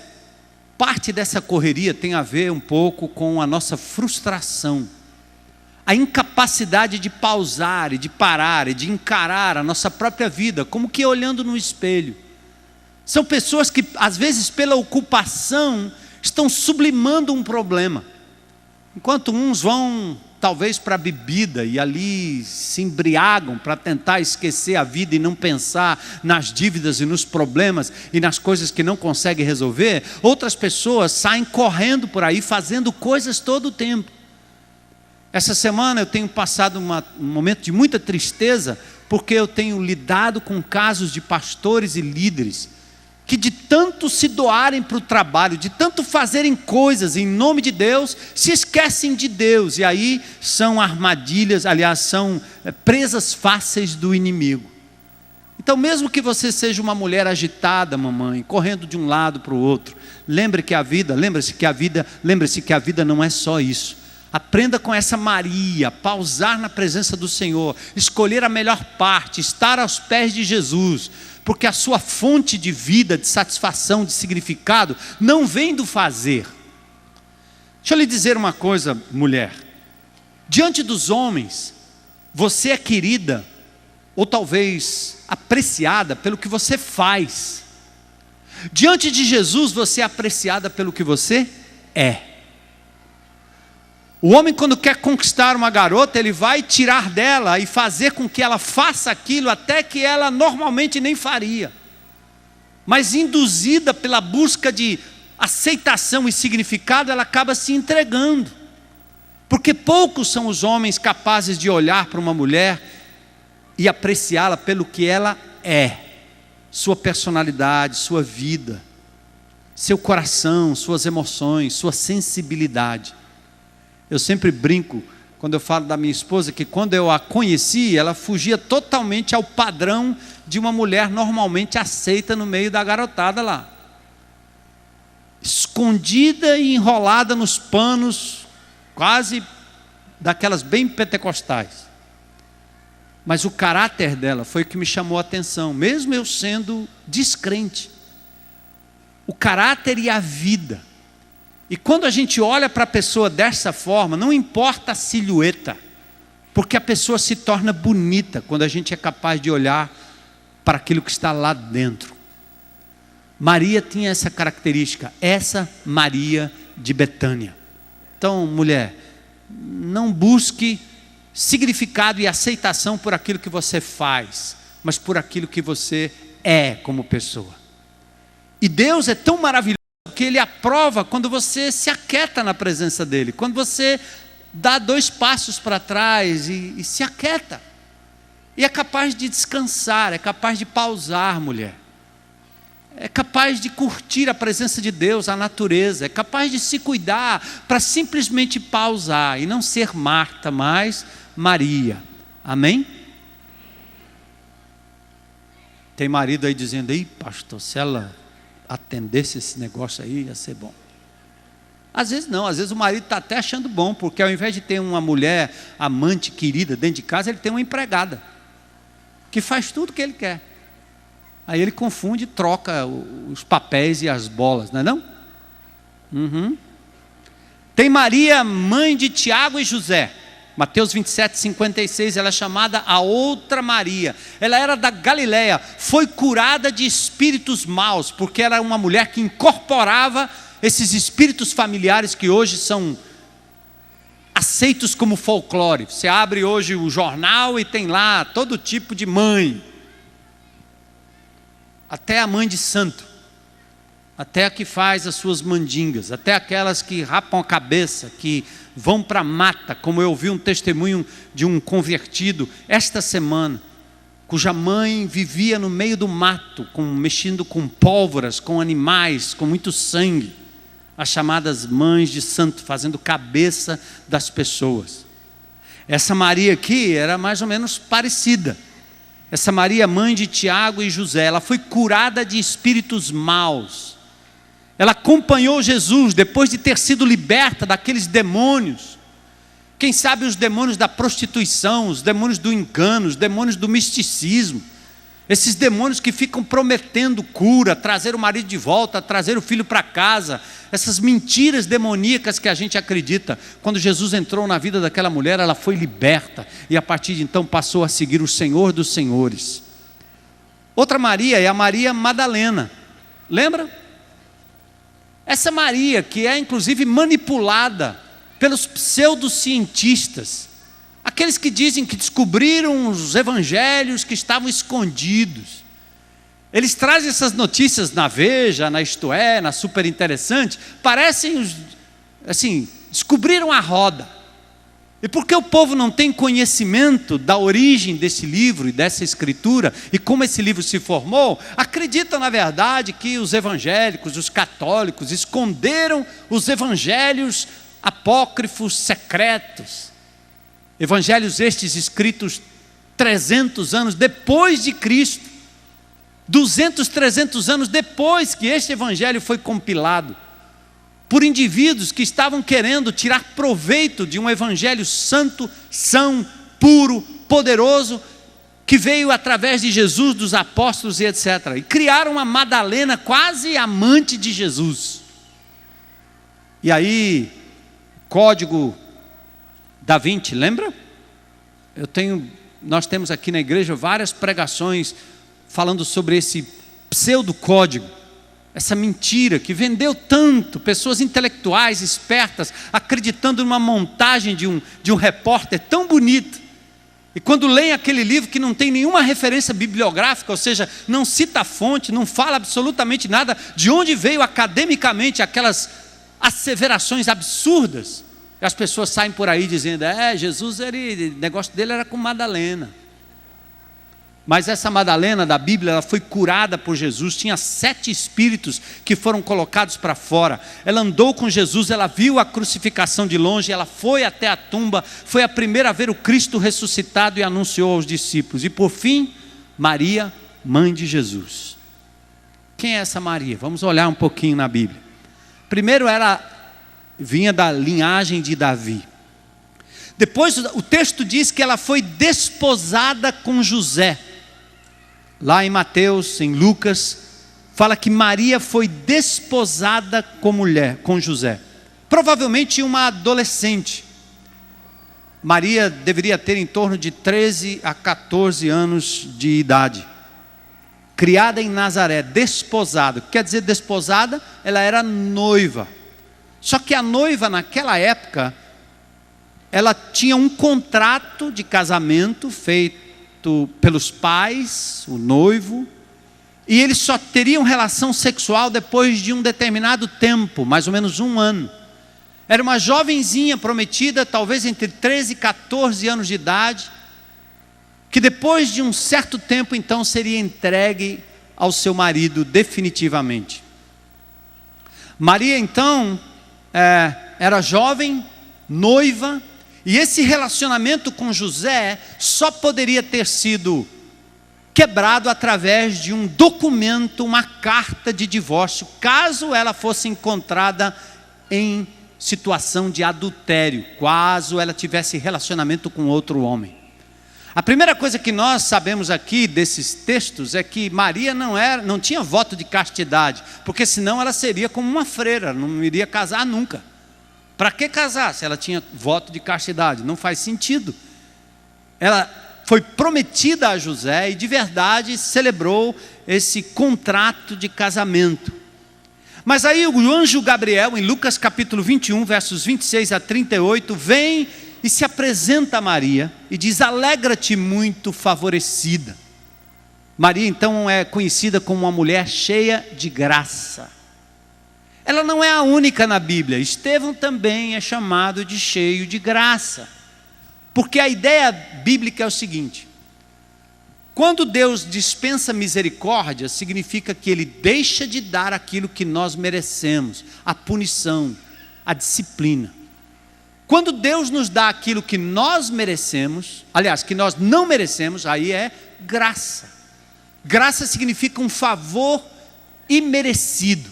parte dessa correria tem a ver um pouco com a nossa frustração, a incapacidade de pausar e de parar e de encarar a nossa própria vida, como que olhando no espelho. São pessoas que às vezes pela ocupação estão sublimando um problema, enquanto uns vão talvez para a bebida e ali se embriagam para tentar esquecer a vida e não pensar nas dívidas e nos problemas e nas coisas que não conseguem resolver. Outras pessoas saem correndo por aí fazendo coisas todo o tempo. Essa semana eu tenho passado um momento de muita tristeza, porque eu tenho lidado com casos de pastores e líderes que de tanto se doarem para o trabalho, de tanto fazerem coisas em nome de Deus, se esquecem de Deus, e aí são armadilhas, aliás, são presas fáceis do inimigo. Então, mesmo que você seja uma mulher agitada, mamãe, correndo de um lado para o outro, lembre-se que a vida não é só isso. Aprenda com essa Maria, pausar na presença do Senhor, escolher a melhor parte, estar aos pés de Jesus, porque a sua fonte de vida, de satisfação, de significado, não vem do fazer. Deixa eu lhe dizer uma coisa, mulher. Diante dos homens, você é querida, ou talvez apreciada pelo que você faz. Diante de Jesus, você é apreciada pelo que você é. O homem, quando quer conquistar uma garota, ele vai tirar dela e fazer com que ela faça aquilo até que ela normalmente nem faria. Mas induzida pela busca de aceitação e significado, ela acaba se entregando. Porque poucos são os homens capazes de olhar para uma mulher e apreciá-la pelo que ela é. Sua personalidade, sua vida, seu coração, suas emoções, sua sensibilidade. Eu sempre brinco quando eu falo da minha esposa, que quando eu a conheci, ela fugia totalmente ao padrão de uma mulher normalmente aceita no meio da garotada lá. Escondida e enrolada nos panos, quase daquelas bem pentecostais. Mas o caráter dela foi o que me chamou a atenção, mesmo eu sendo descrente. O caráter e a vida. E quando a gente olha para a pessoa dessa forma, não importa a silhueta, porque a pessoa se torna bonita quando a gente é capaz de olhar para aquilo que está lá dentro. Maria tinha essa característica, essa Maria de Betânia. Então, mulher, não busque significado e aceitação por aquilo que você faz, mas por aquilo que você é como pessoa. E Deus é tão maravilhoso que Ele aprova quando você se aquieta na presença dEle, quando você dá 2 passos para trás e se aquieta. E é capaz de descansar, é capaz de pausar, mulher. É capaz de curtir a presença de Deus, a natureza, é capaz de se cuidar para simplesmente pausar e não ser Marta, mas Maria. Amém? Tem marido aí dizendo, ei pastor, se ela atendesse esse negócio aí, ia ser bom. Às vezes não, às vezes o marido está até achando bom, porque ao invés de ter uma mulher amante, querida dentro de casa, ele tem uma empregada, que faz tudo o que ele quer. Aí ele confunde, troca os papéis e as bolas, não é não? Uhum. Tem Maria, mãe de Tiago e José. Mateus 27, 56, ela é chamada a outra Maria. Ela era da Galileia, foi curada de espíritos maus, porque era uma mulher que incorporava esses espíritos familiares que hoje são aceitos como folclore. Você abre hoje o jornal e tem lá todo tipo de mãe. Até a mãe de santo, até a que faz as suas mandingas, até aquelas que rapam a cabeça, que vão para a mata, como eu ouvi um testemunho de um convertido esta semana, cuja mãe vivia no meio do mato, mexendo com pólvoras, com animais, com muito sangue, as chamadas mães de santo, fazendo cabeça das pessoas. Essa Maria aqui era mais ou menos parecida. Essa Maria, mãe de Tiago e José, ela foi curada de espíritos maus. Ela acompanhou Jesus depois de ter sido liberta daqueles demônios. Quem sabe os demônios da prostituição, os demônios do engano, os demônios do misticismo. Esses demônios que ficam prometendo cura, trazer o marido de volta, trazer o filho para casa. Essas mentiras demoníacas que a gente acredita. Quando Jesus entrou na vida daquela mulher, ela foi liberta. E a partir de então passou a seguir o Senhor dos Senhores. Outra Maria é a Maria Madalena. Lembra? Essa Maria que é inclusive manipulada pelos pseudocientistas. Aqueles que dizem que descobriram os evangelhos que estavam escondidos. Eles trazem essas notícias na Veja, na Isto É, na Super Interessante. Parecem, assim, descobriram a roda. E porque o povo não tem conhecimento da origem desse livro e dessa escritura, e como esse livro se formou, acreditam na verdade que os evangélicos, os católicos, esconderam os evangelhos apócrifos secretos. Evangelhos estes escritos 300 anos depois de Cristo, 200, 300 anos depois que este evangelho foi compilado, por indivíduos que estavam querendo tirar proveito de um evangelho santo, são, puro, poderoso, que veio através de Jesus, dos apóstolos e etc. E criaram uma Madalena quase amante de Jesus. E aí, código Da Vinci, lembra? Nós temos aqui na igreja várias pregações falando sobre esse pseudocódigo, essa mentira que vendeu tanto, pessoas intelectuais, espertas, acreditando numa montagem de um repórter tão bonito. E quando leem aquele livro que não tem nenhuma referência bibliográfica, ou seja, não cita a fonte, não fala absolutamente nada de onde veio academicamente aquelas asseverações absurdas, as pessoas saem por aí dizendo, Jesus, o negócio dele era com Madalena. Mas essa Madalena da Bíblia, ela foi curada por Jesus, tinha 7 espíritos que foram colocados para fora. Ela andou com Jesus, ela viu a crucificação de longe, ela foi até a tumba, foi a primeira a ver o Cristo ressuscitado e anunciou aos discípulos. E por fim, Maria, mãe de Jesus. Quem é essa Maria? Vamos olhar um pouquinho na Bíblia. Primeiro, ela vinha da linhagem de Davi. Depois o texto diz que ela foi desposada com José. Lá em Mateus, em Lucas, fala que Maria foi desposada com José. Provavelmente uma adolescente. Maria deveria ter em torno de 13 a 14 anos de idade. Criada em Nazaré, desposada. O que quer dizer desposada? Ela era noiva. Só que a noiva naquela época, ela tinha um contrato de casamento feito pelos pais, o noivo, e eles só teriam relação sexual depois de um determinado tempo, mais ou menos 1 ano. Era uma jovenzinha prometida, talvez entre 13 e 14 anos de idade, que depois de um certo tempo então seria entregue ao seu marido definitivamente. Maria então era jovem, noiva, e esse relacionamento com José só poderia ter sido quebrado através de um documento, uma carta de divórcio, caso ela fosse encontrada em situação de adultério, caso ela tivesse relacionamento com outro homem. A primeira coisa que nós sabemos aqui desses textos é que Maria não tinha voto de castidade, porque senão ela seria como uma freira, não iria casar nunca. Para que casar se ela tinha voto de castidade? Não faz sentido. Ela foi prometida a José e de verdade celebrou esse contrato de casamento. Mas aí o anjo Gabriel, em Lucas capítulo 21, versos 26 a 38, vem e se apresenta a Maria e diz: alegra-te muito favorecida. Maria então é conhecida como uma mulher cheia de graça. Ela não é a única na Bíblia. Estevão também é chamado de cheio de graça. Porque a ideia bíblica é o seguinte: quando Deus dispensa misericórdia, significa que Ele deixa de dar aquilo que nós merecemos, a punição, a disciplina. Quando Deus nos dá aquilo que nós merecemos, aliás, que nós não merecemos, aí é graça. Graça significa um favor imerecido.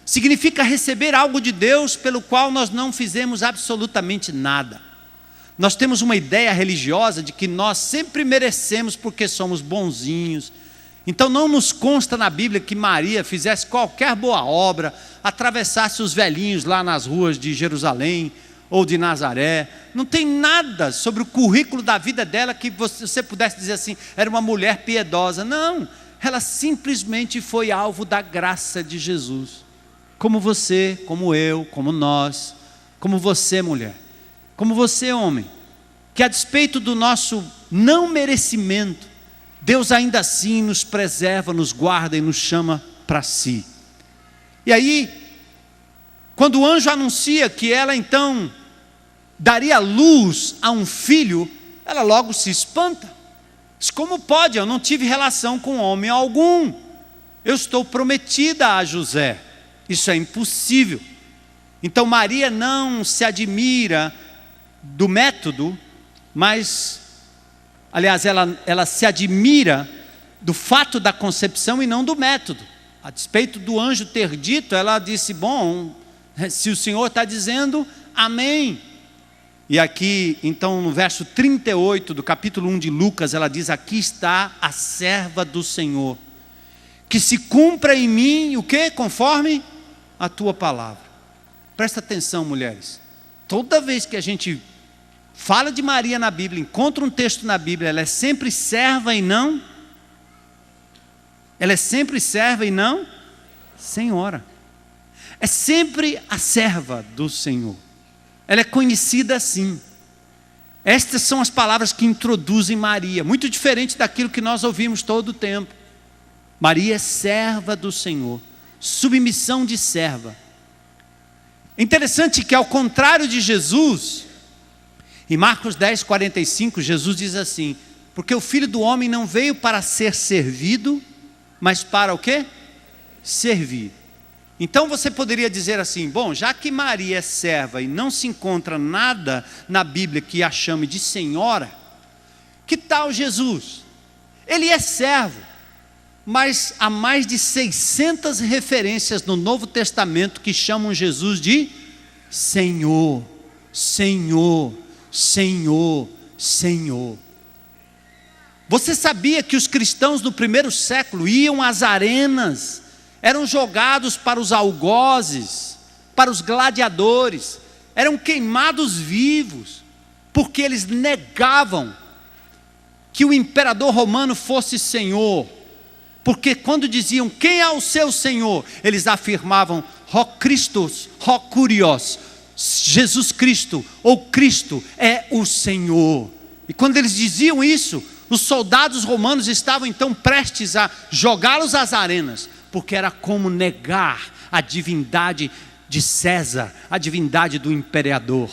Significa receber algo de Deus pelo qual nós não fizemos absolutamente nada. Nós temos uma ideia religiosa de que nós sempre merecemos porque somos bonzinhos. Então não nos consta na Bíblia que Maria fizesse qualquer boa obra, atravessasse os velhinhos lá nas ruas de Jerusalém ou de Nazaré. Não tem nada sobre o currículo da vida dela que você pudesse dizer assim, era uma mulher piedosa. Não, ela simplesmente foi alvo da graça de Jesus. Como você, como eu, como nós, como você, mulher, como você, homem, que a despeito do nosso não merecimento, Deus ainda assim nos preserva, nos guarda e nos chama para si. E aí, quando o anjo anuncia que ela então daria luz a um filho, ela logo se espanta. Diz: como pode? Eu não tive relação com homem algum. Eu estou prometida a José. Isso é impossível. Então Maria não se admira do método, mas, aliás, ela se admira do fato da concepção e não do método. A despeito do anjo ter dito, ela disse: bom, se o Senhor está dizendo, amém. E aqui, então, no verso 38 do capítulo 1 de Lucas, ela diz: aqui está a serva do Senhor, que se cumpra em mim, o quê? Conforme a tua palavra. Presta atenção, mulheres. Toda vez que a gente fala de Maria na Bíblia, encontra um texto na Bíblia, ela é sempre serva e não senhora. É sempre a serva do Senhor. Ela é conhecida assim. Estas são as palavras que introduzem Maria, muito diferente daquilo que nós ouvimos todo o tempo. Maria é serva do Senhor. Submissão de serva. Interessante que, ao contrário de Jesus, em Marcos 10, 45, Jesus diz assim: Porque o Filho do Homem não veio para ser servido, mas para o quê? Servir. Então você poderia dizer assim, bom, já que Maria é serva e não se encontra nada na Bíblia que a chame de senhora, que tal Jesus? Ele é servo, mas há mais de 600 referências no Novo Testamento que chamam Jesus de Senhor, Senhor, Senhor, Senhor. Você sabia que os cristãos do primeiro século iam às arenas, eram jogados para os algozes, para os gladiadores, eram queimados vivos, porque eles negavam que o imperador romano fosse Senhor, porque quando diziam quem é o seu Senhor, eles afirmavam Ho Christos, Ho Kurios, Jesus Cristo, ou Cristo é o Senhor. E quando eles diziam isso, os soldados romanos estavam então prestes a jogá-los às arenas, porque era como negar a divindade de César, a divindade do imperador.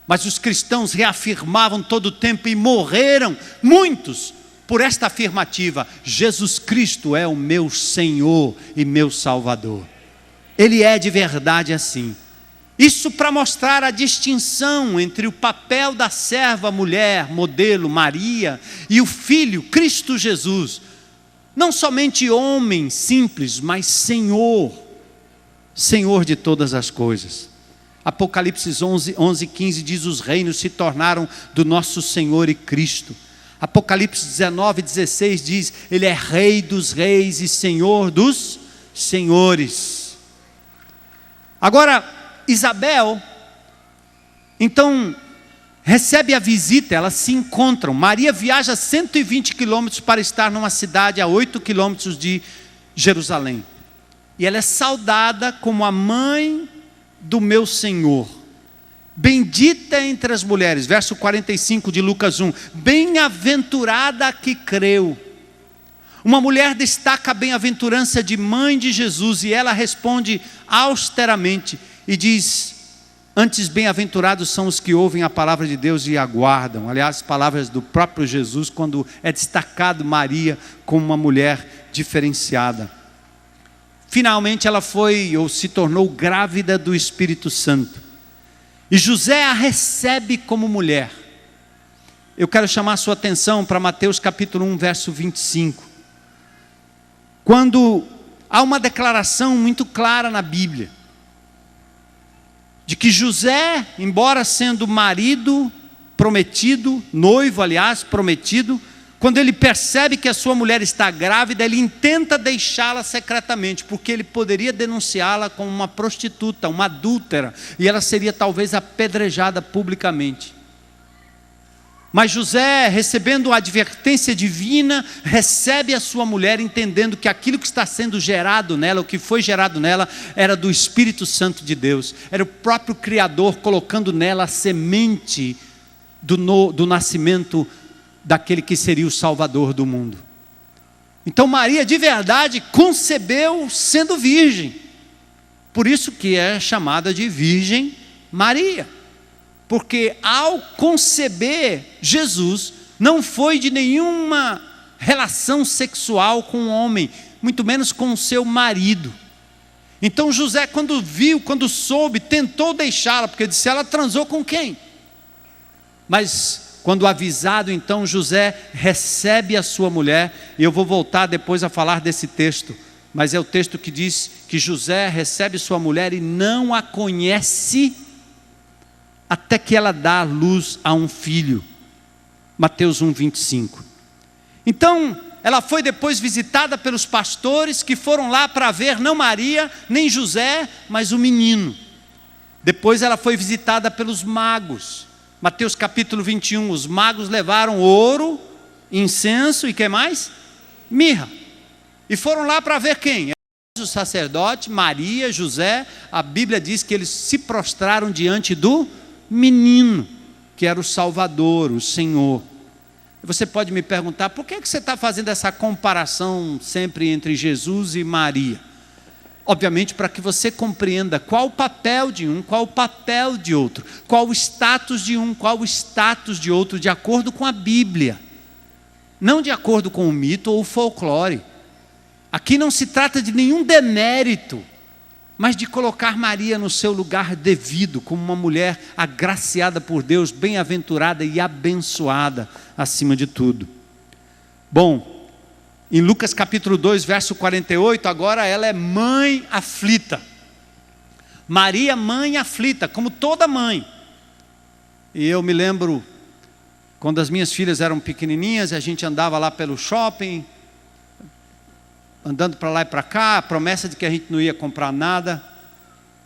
Mas os cristãos reafirmavam todo o tempo e morreram, muitos, por esta afirmativa: Jesus Cristo é o meu Senhor e meu Salvador. Ele é de verdade assim. Isso para mostrar a distinção entre o papel da serva mulher, modelo Maria, e o Filho, Cristo Jesus. Não somente homem simples, mas Senhor, Senhor de todas as coisas. Apocalipse 11:15 diz: os reinos se tornaram do nosso Senhor e Cristo. Apocalipse 19:16 diz: Ele é Rei dos reis e Senhor dos senhores. Agora, Isabel, então, recebe a visita, elas se encontram. Maria viaja 120 quilômetros para estar numa cidade a 8 quilômetros de Jerusalém. E ela é saudada como a mãe do meu Senhor. Bendita entre as mulheres, verso 45 de Lucas 1. Bem-aventurada a que creu. Uma mulher destaca a bem-aventurança de mãe de Jesus e ela responde austeramente e diz: antes bem-aventurados são os que ouvem a palavra de Deus e aguardam. Aliás, palavras do próprio Jesus, quando é destacado Maria como uma mulher diferenciada. Finalmente ela foi ou se tornou grávida do Espírito Santo. E José a recebe como mulher. Eu quero chamar a sua atenção para Mateus capítulo 1, verso 25. Quando há uma declaração muito clara na Bíblia, de que José, embora sendo marido prometido, noivo aliás, prometido, quando ele percebe que a sua mulher está grávida, ele intenta deixá-la secretamente, porque ele poderia denunciá-la como uma prostituta, uma adúltera, e ela seria talvez apedrejada publicamente. Mas José, recebendo a advertência divina, recebe a sua mulher, entendendo que aquilo que está sendo gerado nela, o que foi gerado nela, era do Espírito Santo de Deus, era o próprio Criador colocando nela a semente do nascimento daquele que seria o Salvador do mundo. Então Maria de verdade concebeu sendo virgem, por isso que é chamada de Virgem Maria, porque ao conceber Jesus, não foi de nenhuma relação sexual com o homem, muito menos com o seu marido. Então José, quando viu, quando soube, tentou deixá-la, porque disse: ela transou com quem? Mas quando avisado, então José recebe a sua mulher, e eu vou voltar depois a falar desse texto, mas é o texto que diz que José recebe sua mulher e não a conhece até que ela dá luz a um filho. Mateus 1, 25. Então, ela foi depois visitada pelos pastores que foram lá para ver não Maria, nem José, mas o menino. Depois ela foi visitada pelos magos. Mateus capítulo 21, os magos levaram ouro, incenso e que mais? Mirra. E foram lá para ver quem? O sacerdote, Maria, José. A Bíblia diz que eles se prostraram diante do menino, que era o Salvador, o Senhor. Você pode me perguntar, por que você está fazendo essa comparação sempre entre Jesus e Maria? Obviamente para que você compreenda qual o papel de um, qual o papel de outro, qual o status de um, qual o status de outro, de acordo com a Bíblia. não de acordo com o mito ou o folclore. Aqui não se trata de nenhum demérito, mas de colocar Maria no seu lugar devido, como uma mulher agraciada por Deus, bem-aventurada e abençoada acima de tudo. Bom, em Lucas capítulo 2, verso 48, agora ela é mãe aflita. Maria, mãe aflita, como toda mãe. E eu me lembro, quando as minhas filhas eram pequenininhas, a gente andava lá pelo shopping, andando para lá e para cá, a promessa de que a gente não ia comprar nada,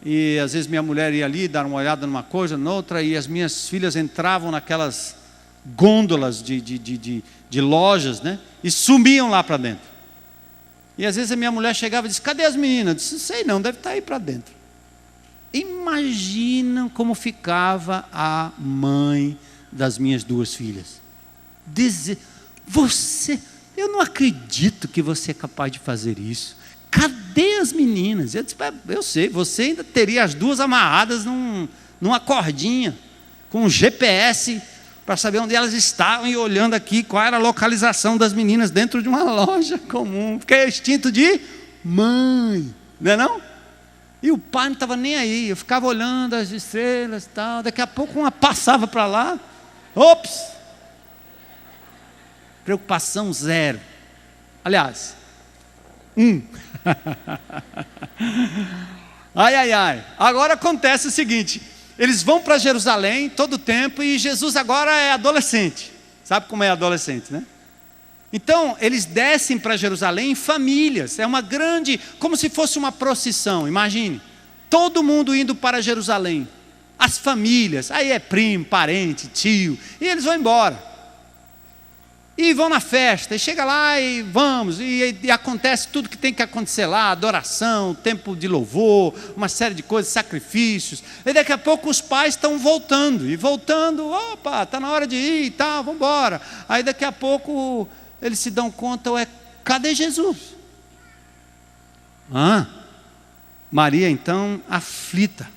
e às vezes minha mulher ia ali, dar uma olhada numa coisa, noutra, e as minhas filhas entravam naquelas gôndolas de lojas, né, e sumiam lá para dentro. E às vezes a minha mulher chegava e disse: cadê as meninas? Eu disse: sei não, deve estar aí para dentro. Imaginam como ficava a mãe das minhas duas filhas. Dizer: eu não acredito que você é capaz de fazer isso. Cadê as meninas? Eu disse: eu sei, você ainda teria as duas amarradas numa cordinha, com um GPS, para saber onde elas estavam, e olhando aqui qual era a localização das meninas dentro de uma loja comum, porque é instinto de mãe, não é não? E o pai não estava nem aí, eu ficava olhando as estrelas e tal, daqui a pouco uma passava para lá, ops, preocupação zero, aliás, ai, agora acontece o seguinte, eles vão para Jerusalém todo o tempo, e Jesus agora é adolescente, sabe como é adolescente, né? Então, eles descem para Jerusalém em famílias, é uma grande, como se fosse uma procissão, imagine, todo mundo indo para Jerusalém, as famílias, aí é primo, parente, tio, e eles vão embora, e vão na festa, e chega lá e vamos, e acontece tudo que tem que acontecer lá, adoração, tempo de louvor, uma série de coisas, sacrifícios, e daqui a pouco os pais estão voltando, opa, está na hora de ir e tal, vamos embora, aí daqui a pouco eles se dão conta, cadê Jesus? Maria então aflita,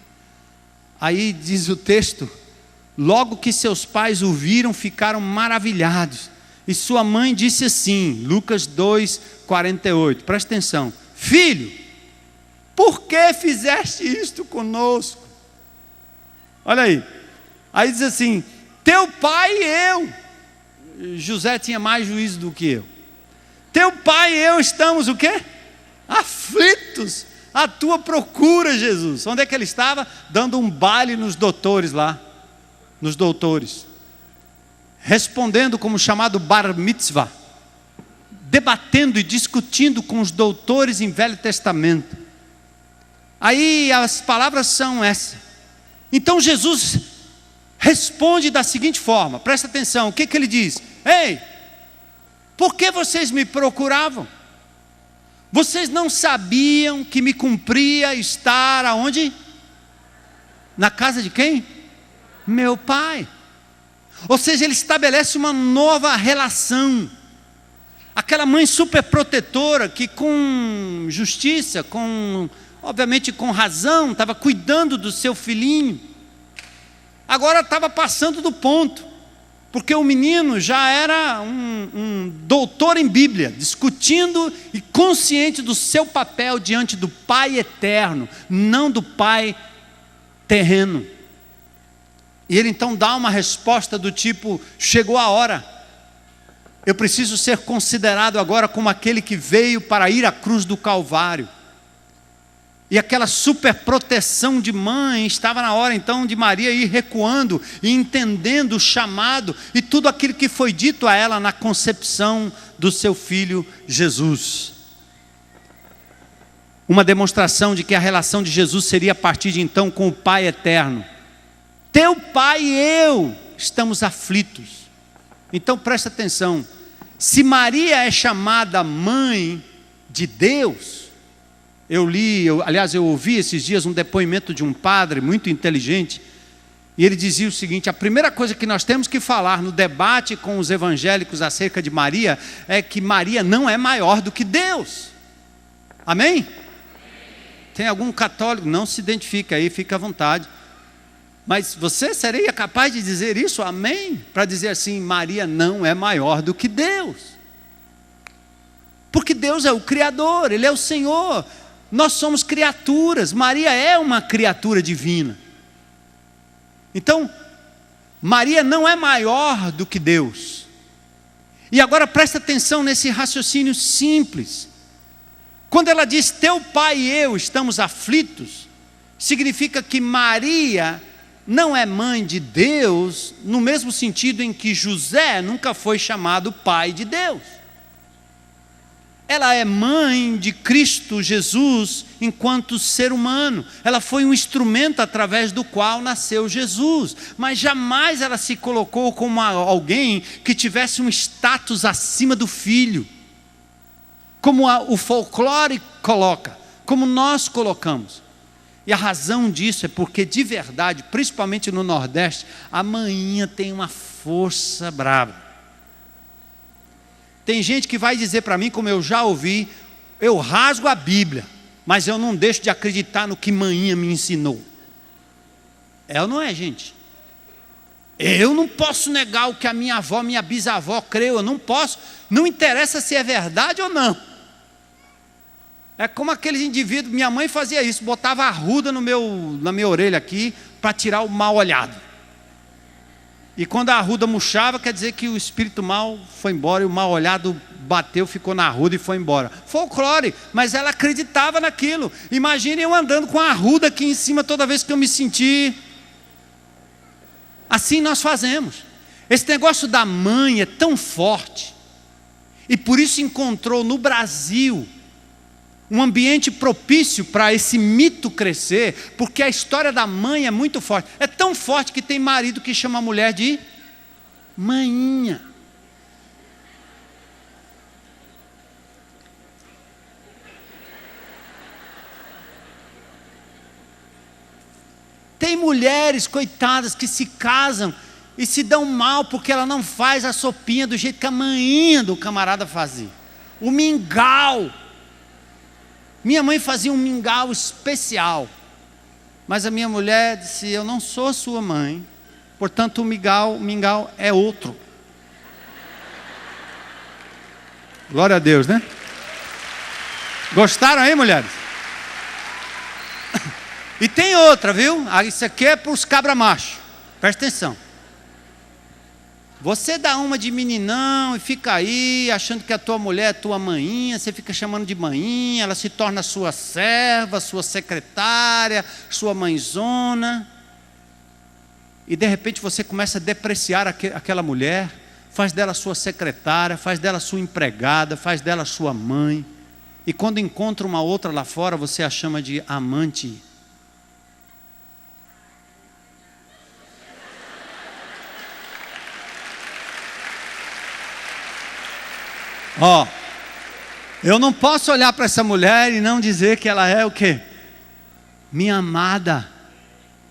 aí diz o texto, logo que seus pais o viram, ficaram maravilhados, e sua mãe disse assim, Lucas 2, 48, presta atenção: filho, por que fizeste isto conosco? Olha aí diz assim, teu pai e eu, José tinha mais juízo do que eu, teu pai e eu estamos o quê? Aflitos, à tua procura, Jesus. Onde é que ele estava? Dando um baile nos doutores lá, respondendo como chamado bar mitzvah, debatendo e discutindo com os doutores em Velho Testamento. Aí as palavras são essas. Então Jesus responde da seguinte forma, presta atenção, o que ele diz? Ei, por que vocês me procuravam? Vocês não sabiam que me cumpria estar aonde? Na casa de quem? Meu pai. Ou seja, ele estabelece uma nova relação. Aquela mãe super protetora que com justiça, obviamente com razão, estava cuidando do seu filhinho, agora estava passando do ponto, porque o menino já era um doutor em Bíblia, discutindo e consciente do seu papel diante do Pai eterno, não do Pai terreno. E ele então dá uma resposta do tipo: chegou a hora, eu preciso ser considerado agora como aquele que veio para ir à cruz do Calvário. E aquela super proteção de mãe, estava na hora então de Maria ir recuando e entendendo o chamado e tudo aquilo que foi dito a ela na concepção do seu filho Jesus. Uma demonstração de que a relação de Jesus seria a partir de então com o Pai eterno. Teu pai e eu estamos aflitos. Então presta atenção, se Maria é chamada mãe de Deus, eu ouvi esses dias um depoimento de um padre muito inteligente, e ele dizia o seguinte: a primeira coisa que nós temos que falar no debate com os evangélicos acerca de Maria, é que Maria não é maior do que Deus. Amém? Tem algum católico? Não se identifica aí, fica à vontade. Mas você seria capaz de dizer isso, amém? Para dizer assim, Maria não é maior do que Deus. Porque Deus é o Criador, Ele é o Senhor. Nós somos criaturas, Maria é uma criatura divina. Então, Maria não é maior do que Deus. E agora presta atenção nesse raciocínio simples. Quando ela diz, teu pai e eu estamos aflitos, significa que Maria não é mãe de Deus, no mesmo sentido em que José nunca foi chamado pai de Deus. Ela é mãe de Cristo Jesus enquanto ser humano. Ela foi um instrumento através do qual nasceu Jesus. Mas jamais ela se colocou como alguém que tivesse um status acima do filho. Como o folclore coloca, como nós colocamos. E a razão disso é porque de verdade, principalmente no Nordeste, a mainha tem uma força brava. Tem gente que vai dizer para mim, como eu já ouvi, eu rasgo a Bíblia, mas eu não deixo de acreditar no que mainha me ensinou. É ou não é, gente? Eu não posso negar o que a minha avó, minha bisavó creu, eu não posso, não interessa se é verdade ou não. É como aqueles indivíduos, minha mãe fazia isso, botava arruda na minha orelha aqui, para tirar o mal olhado. E quando a arruda murchava, quer dizer que o espírito mal foi embora, e o mal olhado bateu, ficou na arruda e foi embora. Folclore, mas ela acreditava naquilo. Imaginem eu andando com a arruda aqui em cima toda vez que eu me sentir. Assim nós fazemos. Esse negócio da mãe é tão forte, e por isso encontrou no Brasil um ambiente propício para esse mito crescer, porque a história da mãe é muito forte. É tão forte que tem marido que chama a mulher de mainha. Tem mulheres, coitadas, que se casam e se dão mal porque ela não faz a sopinha do jeito que a mainha do camarada fazia. O mingau. Minha mãe fazia um mingau especial, mas a minha mulher disse, eu não sou sua mãe, portanto o mingau é outro. Glória a Deus, né? Gostaram aí, mulheres? E tem outra, viu? Isso aqui é para os cabra macho, presta atenção. Você dá uma de meninão e fica aí achando que a tua mulher é tua maninha, você fica chamando de maninha, ela se torna sua serva, sua secretária, sua mãezona. E de repente você começa a depreciar aquela mulher, faz dela sua secretária, faz dela sua empregada, faz dela sua mãe. E quando encontra uma outra lá fora, você a chama de amante. Ó, eu não posso olhar para essa mulher e não dizer que ela é o quê? Minha amada,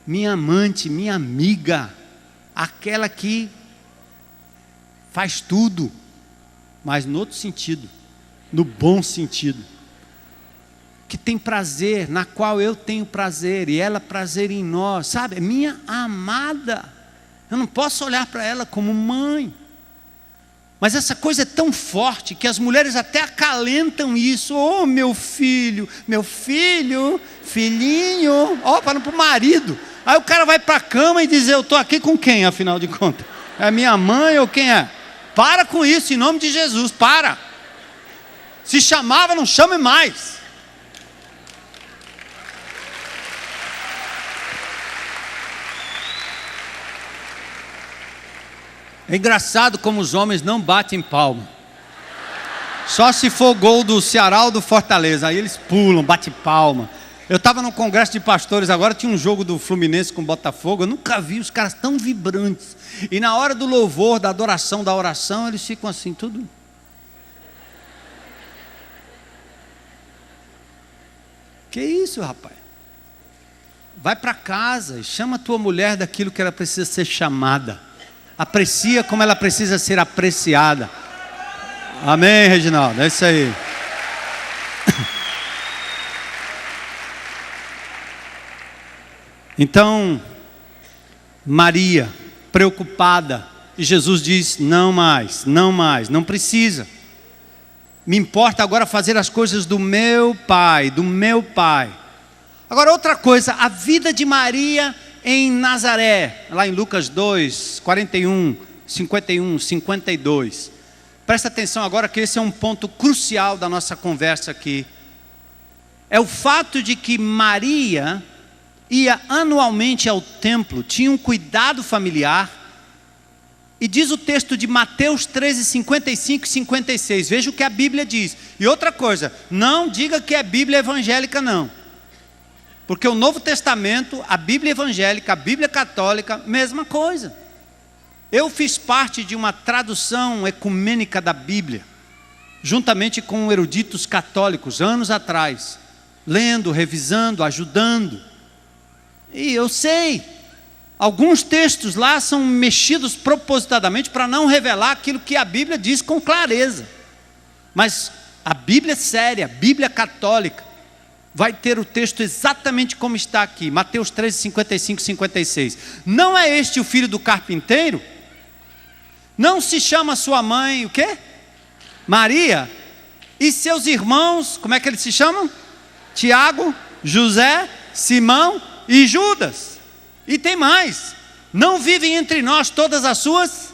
minha amante, minha amiga, aquela que faz tudo, mas no outro sentido, no bom sentido, que tem prazer, na qual eu tenho prazer e ela prazer em nós, sabe? É minha amada. Eu não posso olhar para ela como mãe. Mas essa coisa é tão forte que as mulheres até acalentam isso. Oh, meu filho, filhinho. Ó, falando para o marido. Aí o cara vai para a cama e diz, eu estou aqui com quem, afinal de contas? É minha mãe ou quem é? Para com isso, em nome de Jesus, para. Se chamava, não chame mais. É engraçado como os homens não batem palma. Só se for gol do Ceará ou do Fortaleza, aí eles pulam, batem palma. Eu estava num congresso de pastores agora, tinha um jogo do Fluminense com o Botafogo, eu nunca vi os caras tão vibrantes. E na hora do louvor, da adoração, da oração, eles ficam assim, tudo. Que isso, rapaz? Vai para casa e chama a tua mulher daquilo que ela precisa ser chamada. Aprecia como ela precisa ser apreciada. Amém, Reginaldo? É isso aí. Então, Maria, preocupada, e Jesus diz: não mais, não mais, não precisa. Me importa agora fazer as coisas do meu Pai, do meu Pai. Agora outra coisa, a vida de Maria em Nazaré, lá em Lucas 2, 41, 51, 52. Presta atenção agora que esse é um ponto crucial da nossa conversa aqui. É o fato de que Maria ia anualmente ao templo, tinha um cuidado familiar. E diz o texto de Mateus 13, 55 e 56. Veja o que a Bíblia diz. E outra coisa, não diga que é Bíblia evangélica não. Porque o Novo Testamento, a Bíblia evangélica, a Bíblia católica, mesma coisa. Eu fiz parte de uma tradução ecumênica da Bíblia, juntamente com eruditos católicos, anos atrás, lendo, revisando, ajudando. E eu sei, alguns textos lá são mexidos propositadamente para não revelar aquilo que a Bíblia diz com clareza. Mas a Bíblia séria, a Bíblia católica, vai ter o texto exatamente como está aqui, Mateus 13, 55 e 56. Não é este o filho do carpinteiro? Não se chama sua mãe o quê? Maria? E seus irmãos, como é que eles se chamam? Tiago, José, Simão e Judas. E tem mais, não vivem entre nós todas as suas?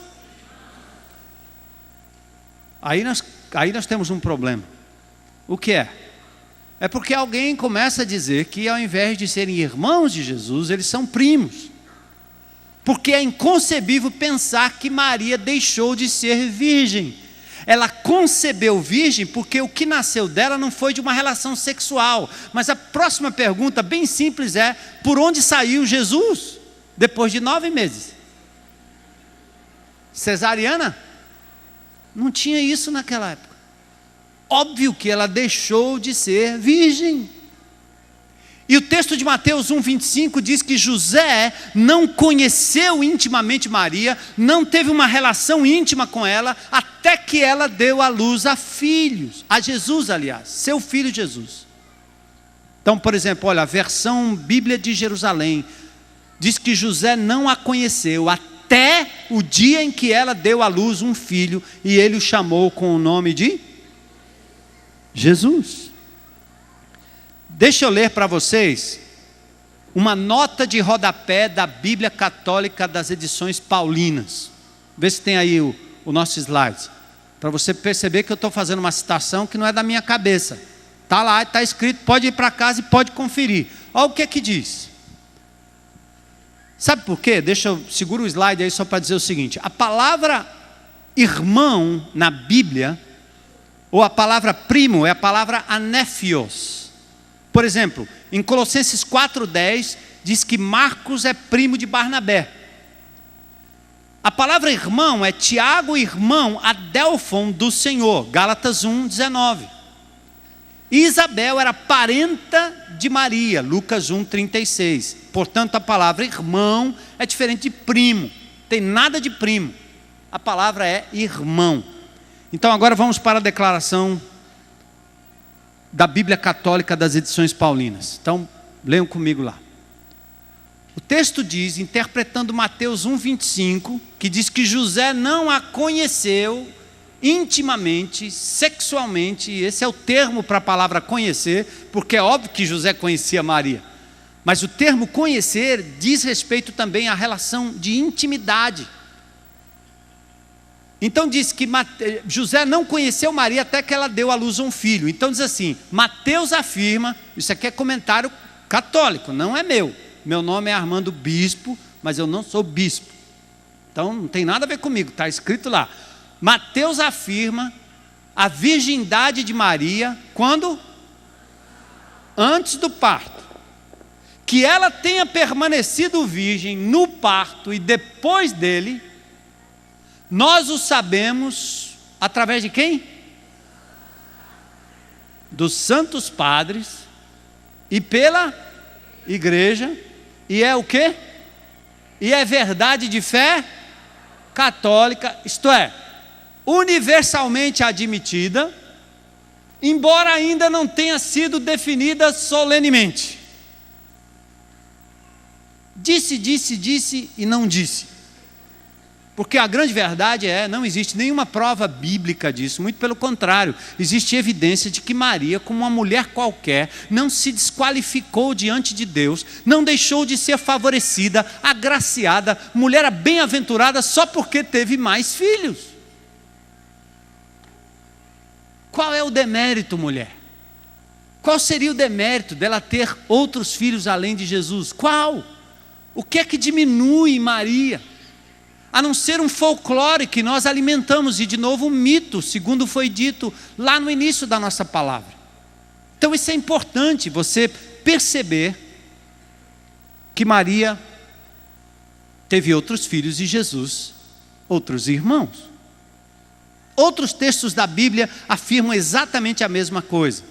Aí nós temos um problema. O que é? É porque alguém começa a dizer que ao invés de serem irmãos de Jesus, eles são primos. Porque é inconcebível pensar que Maria deixou de ser virgem. Ela concebeu virgem porque o que nasceu dela não foi de uma relação sexual. Mas a próxima pergunta, bem simples, é: por onde saiu Jesus? Depois de 9 meses. Cesariana? Não tinha isso naquela época. Óbvio que ela deixou de ser virgem. E o texto de Mateus 1,25 diz que José não conheceu intimamente Maria, não teve uma relação íntima com ela, até que ela deu à luz a filhos, a Jesus, aliás, seu filho Jesus. Então, por exemplo, olha, a versão Bíblia de Jerusalém diz que José não a conheceu até o dia em que ela deu à luz um filho, e ele o chamou com o nome de Jesus. Deixa eu ler para vocês uma nota de rodapé da Bíblia Católica das edições paulinas. Vê se tem aí o nosso slide, para você perceber que eu estou fazendo uma citação que não é da minha cabeça. Está lá, está escrito, pode ir para casa e pode conferir. Olha o que é que diz. Sabe por quê? Segura o slide aí só para dizer o seguinte: a palavra irmão na Bíblia, ou a palavra primo, é a palavra anéfios. Por exemplo, em Colossenses 4,10 diz que Marcos é primo de Barnabé. A palavra irmão é Tiago, irmão Adélfon do Senhor, Gálatas 1,19. Isabel era parenta de Maria, Lucas 1,36. Portanto, a palavra irmão é diferente de primo, tem nada de primo, a palavra é irmão. Então agora vamos para a declaração da Bíblia Católica das edições paulinas. Então, leiam comigo lá. O texto diz, interpretando Mateus 1,25, que diz que José não a conheceu intimamente, sexualmente. Esse é o termo para a palavra conhecer, porque é óbvio que José conhecia Maria. Mas o termo conhecer diz respeito também à relação de intimidade. Então diz que José não conheceu Maria até que ela deu à luz um filho. Então diz assim, Mateus afirma, isso aqui é comentário católico, não é meu. Meu nome é Armando Bispo, mas eu não sou bispo. Então não tem nada a ver comigo, está escrito lá. Mateus afirma a virgindade de Maria, quando? Antes do parto. Que ela tenha permanecido virgem no parto e depois dele, nós o sabemos através de quem? Dos santos padres e pela igreja. E é o quê? E é verdade de fé católica, isto é, universalmente admitida, embora ainda não tenha sido definida solenemente. Disse e não disse. Porque a grande verdade não existe nenhuma prova bíblica disso, muito pelo contrário, existe evidência de que Maria, como uma mulher qualquer, não se desqualificou diante de Deus, não deixou de ser favorecida, agraciada, mulher bem-aventurada só porque teve mais filhos. Qual é o demérito, mulher? Qual seria o demérito dela ter outros filhos além de Jesus? Qual? O que é que diminui Maria? A não ser um folclore que nós alimentamos, e de novo um mito, segundo foi dito lá no início da nossa palavra. Então isso é importante, você perceber que Maria teve outros filhos e Jesus outros irmãos. Outros textos da Bíblia afirmam exatamente a mesma coisa.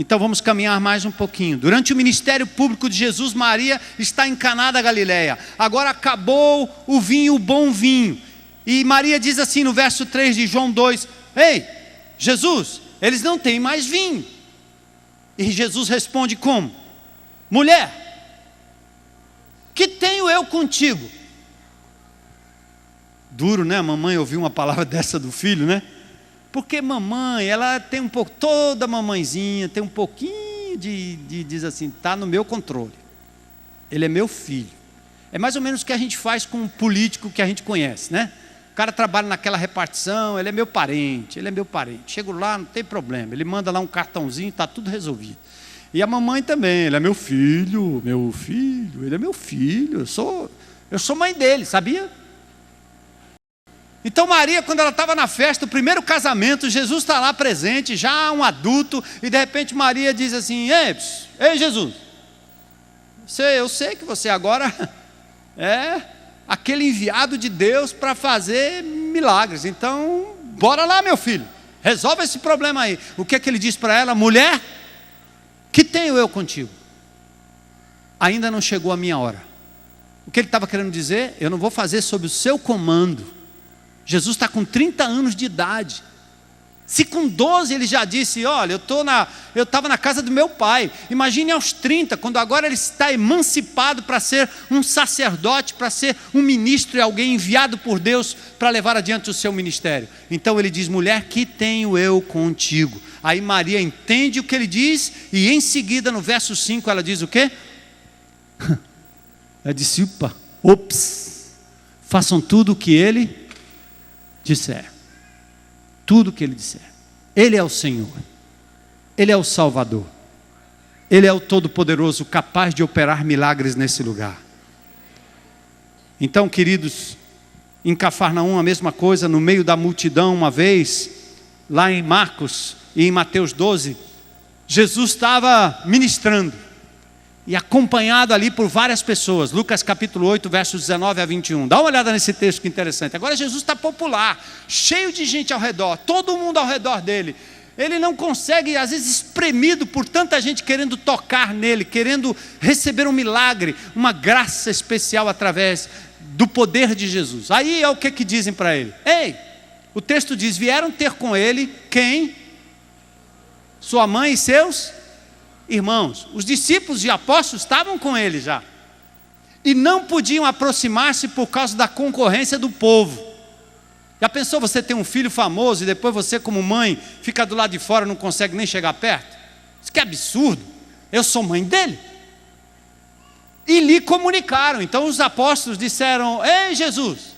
Então vamos caminhar mais um pouquinho. Durante o ministério público de Jesus, Maria está em Caná da Galileia. Agora acabou o vinho, o bom vinho. E Maria diz assim no verso 3 de João 2: Ei, Jesus, eles não têm mais vinho. E Jesus responde como? Mulher, que tenho eu contigo? Duro, né, a mamãe ouvir uma palavra dessa do filho, né? Porque mamãe, ela tem um pouco, toda mamãezinha tem um pouquinho diz assim, está no meu controle. Ele é meu filho. É mais ou menos o que a gente faz com um político que a gente conhece, né? O cara trabalha naquela repartição, ele é meu parente, Chego lá, não tem problema, ele manda lá um cartãozinho, está tudo resolvido. E a mamãe também, ele é meu filho, ele é meu filho, eu sou mãe dele, sabia? Então Maria, quando ela estava na festa, o primeiro casamento, Jesus está lá presente, já um adulto, e de repente Maria diz assim: Ei Jesus, eu sei que você agora é aquele enviado de Deus para fazer milagres, então bora lá, meu filho, resolve esse problema aí. O que é que ele diz para ela? Mulher, que tenho eu contigo? Ainda não chegou a minha hora. O que ele estava querendo dizer? Eu não vou fazer sob o seu comando. Jesus está com 30 anos de idade. Se com 12 ele já disse: olha, eu estava na casa do meu pai. Imagine aos 30, quando agora ele está emancipado para ser um sacerdote, para ser um ministro e alguém enviado por Deus para levar adiante o seu ministério. Então ele diz: mulher, que tenho eu contigo? Aí Maria entende o que ele diz, e em seguida no verso 5 ela diz o quê? Ela disse: façam tudo o que ele disser. Tudo o que ele disser. Ele é o Senhor, Ele é o Salvador, Ele é o Todo-Poderoso, capaz de operar milagres nesse lugar. Então, queridos, em Cafarnaum a mesma coisa, no meio da multidão, uma vez, lá em Marcos e em Mateus 12, Jesus estava ministrando, e acompanhado ali por várias pessoas. Lucas capítulo 8, versos 19 a 21. Dá uma olhada nesse texto que interessante. Agora Jesus está popular, cheio de gente ao redor, todo mundo ao redor dele. Ele não consegue, às vezes espremido por tanta gente querendo tocar nele, querendo receber um milagre, uma graça especial através do poder de Jesus. Aí é o que dizem para ele? O texto diz: vieram ter com ele quem? Sua mãe e seus irmãos. Os discípulos e apóstolos estavam com ele já, e não podiam aproximar-se por causa da concorrência do povo. Já pensou você ter um filho famoso e depois você, como mãe, fica do lado de fora e não consegue nem chegar perto? Isso que é absurdo. Eu sou mãe dele. E lhe comunicaram. Então os apóstolos disseram: Ei Jesus,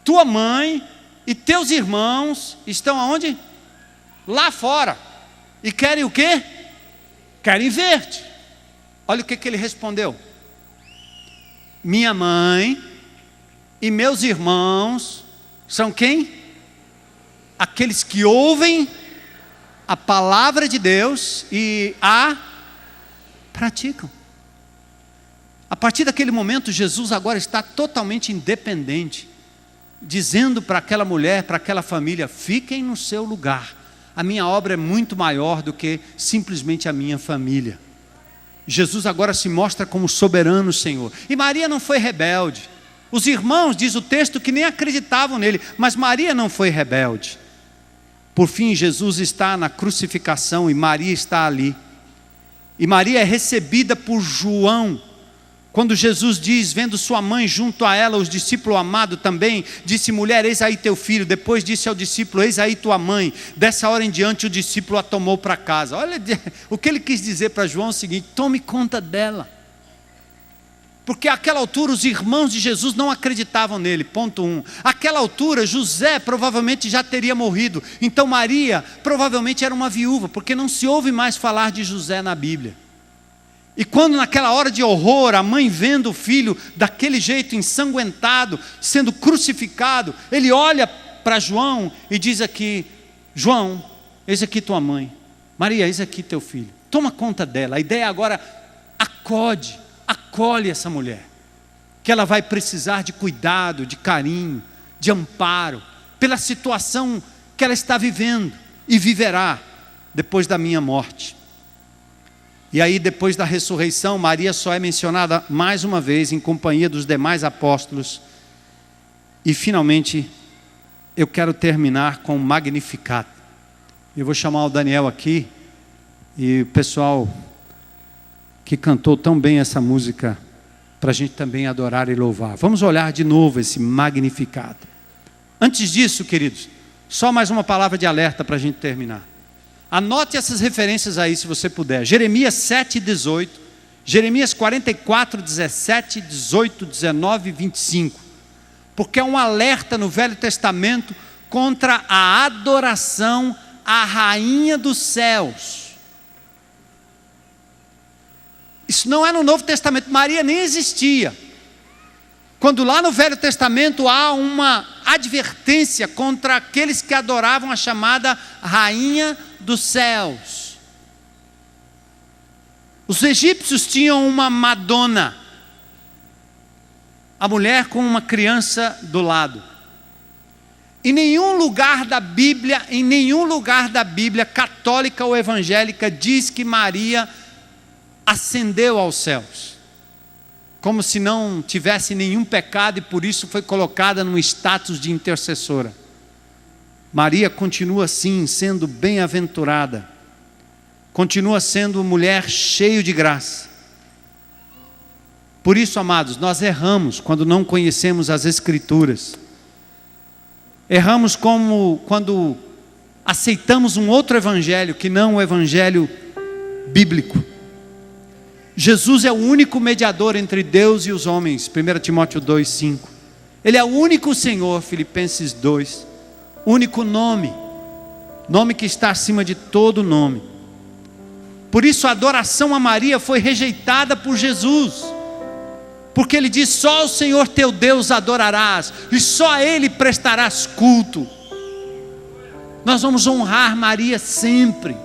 tua mãe e teus irmãos estão aonde? Lá fora. E querem o quê? Querem ver-te. Olha o que ele respondeu: minha mãe e meus irmãos são quem? Aqueles que ouvem a palavra de Deus e a praticam. A partir daquele momento, Jesus agora está totalmente independente, dizendo para aquela mulher, para aquela família: fiquem no seu lugar. A minha obra é muito maior do que simplesmente a minha família. Jesus agora se mostra como soberano Senhor. E Maria não foi rebelde. Os irmãos, diz o texto, que nem acreditavam nele, mas Maria não foi rebelde. Por fim, Jesus está na crucificação e Maria está ali. E Maria é recebida por João Quando Jesus diz, vendo sua mãe junto a ela, os discípulos amados também, disse: mulher, eis aí teu filho. Depois disse ao discípulo: eis aí tua mãe. Dessa hora em diante o discípulo a tomou para casa. Olha, o que ele quis dizer para João é o seguinte: tome conta dela. Porque àquela altura os irmãos de Jesus não acreditavam nele, ponto 1. Àquela altura José provavelmente já teria morrido. Então Maria provavelmente era uma viúva, porque não se ouve mais falar de José na Bíblia. E quando naquela hora de horror, a mãe vendo o filho daquele jeito ensanguentado, sendo crucificado, ele olha para João e diz aqui: João, eis aqui tua mãe. Maria, eis aqui teu filho. Toma conta dela. A ideia agora, acolhe essa mulher, que ela vai precisar de cuidado, de carinho, de amparo, pela situação que ela está vivendo e viverá depois da minha morte. E aí, depois da ressurreição, Maria só é mencionada mais uma vez em companhia dos demais apóstolos. E finalmente, eu quero terminar com o Magnificat. Eu vou chamar o Daniel aqui, e o pessoal que cantou tão bem essa música, para a gente também adorar e louvar. Vamos olhar de novo esse Magnificat. Antes disso, queridos, só mais uma palavra de alerta para a gente terminar. Anote essas referências aí, se você puder. Jeremias 7:18, Jeremias 44:17, 18, 19 e 25. Porque é um alerta no Velho Testamento contra a adoração à rainha dos céus. Isso não é no Novo Testamento. Maria nem existia. Quando lá no Velho Testamento há uma advertência contra aqueles que adoravam a chamada rainha dos céus. Os egípcios tinham uma Madonna, a mulher com uma criança do lado. Em nenhum lugar da Bíblia, católica ou evangélica, diz que Maria ascendeu aos céus, como se não tivesse nenhum pecado e por isso foi colocada num status de intercessora. Maria continua assim sendo bem-aventurada, continua sendo mulher cheia de graça. Por isso, amados, nós erramos quando não conhecemos as Escrituras. Erramos quando aceitamos um outro evangelho que não o evangelho bíblico. Jesus é o único mediador entre Deus e os homens, 1 Timóteo 2:5. Ele é o único Senhor, Filipenses 2. Único nome que está acima de todo nome. Por isso a adoração a Maria foi rejeitada por Jesus, porque ele diz: só o Senhor teu Deus adorarás, e só a Ele prestarás culto. Nós vamos honrar Maria sempre,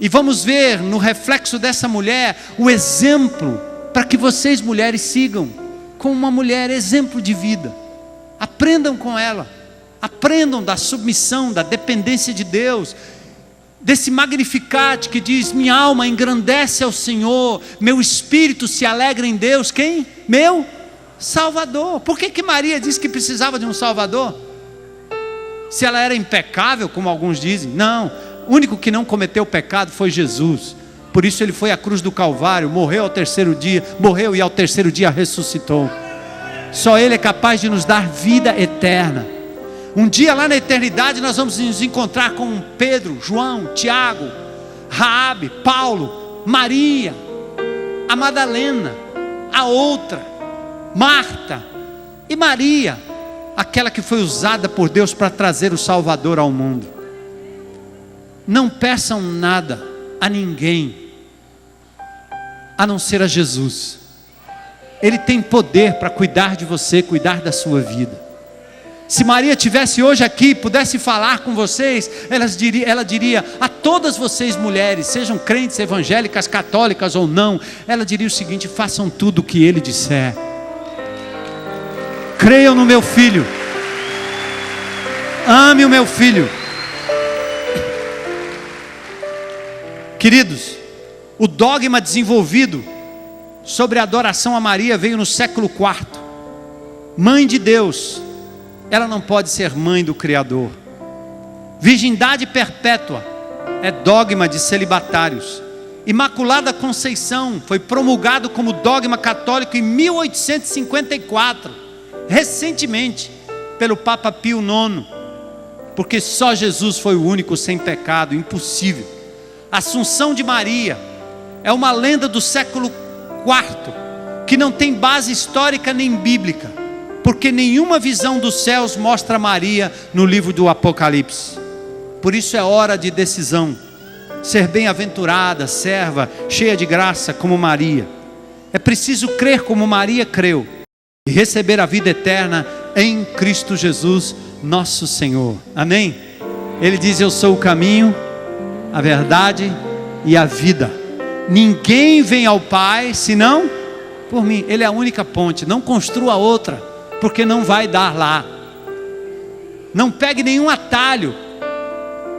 e vamos ver no reflexo dessa mulher o exemplo para que vocês mulheres sigam, com uma mulher exemplo de vida. Aprendam com ela, aprendam da submissão, da dependência de Deus, desse Magnificat que diz: minha alma engrandece ao Senhor, meu espírito se alegra em Deus. Quem? Meu Salvador. Por que Maria disse que precisava de um Salvador? Se ela era impecável, como alguns dizem? Não, o único que não cometeu pecado foi Jesus. Por isso ele foi à cruz do Calvário, morreu e ao terceiro dia ressuscitou. Só Ele é capaz de nos dar vida eterna. Um dia lá na eternidade nós vamos nos encontrar com Pedro, João, Tiago, Raabe, Paulo, Maria, a Madalena, a outra, Marta e Maria, aquela que foi usada por Deus para trazer o Salvador ao mundo. Não peçam nada a ninguém, a não ser a Jesus. Ele tem poder para cuidar de você, cuidar da sua vida. Se Maria estivesse hoje aqui, pudesse falar com vocês, ela diria a todas vocês mulheres, sejam crentes, evangélicas, católicas ou não, ela diria o seguinte: façam tudo o que Ele disser. Creiam no meu filho. Ame o meu filho. Queridos, o dogma desenvolvido sobre a adoração a Maria veio no século IV. Mãe de Deus, ela não pode ser mãe do Criador. Virgindade perpétua é dogma de celibatários. Imaculada Conceição foi promulgado como dogma católico em 1854, recentemente, pelo Papa Pio IX, porque só Jesus foi o único sem pecado, impossível. Assunção de Maria é uma lenda do século IV, que não tem base histórica nem bíblica, porque nenhuma visão dos céus mostra Maria no livro do Apocalipse. Por isso é hora de decisão, ser bem-aventurada, serva, cheia de graça como Maria. É preciso crer como Maria creu e receber a vida eterna em Cristo Jesus, nosso Senhor. Amém? Ele diz: eu sou o caminho, a verdade e a vida. Ninguém vem ao Pai senão por mim. Ele é a única ponte. Não construa outra, porque não vai dar lá. Não pegue nenhum atalho.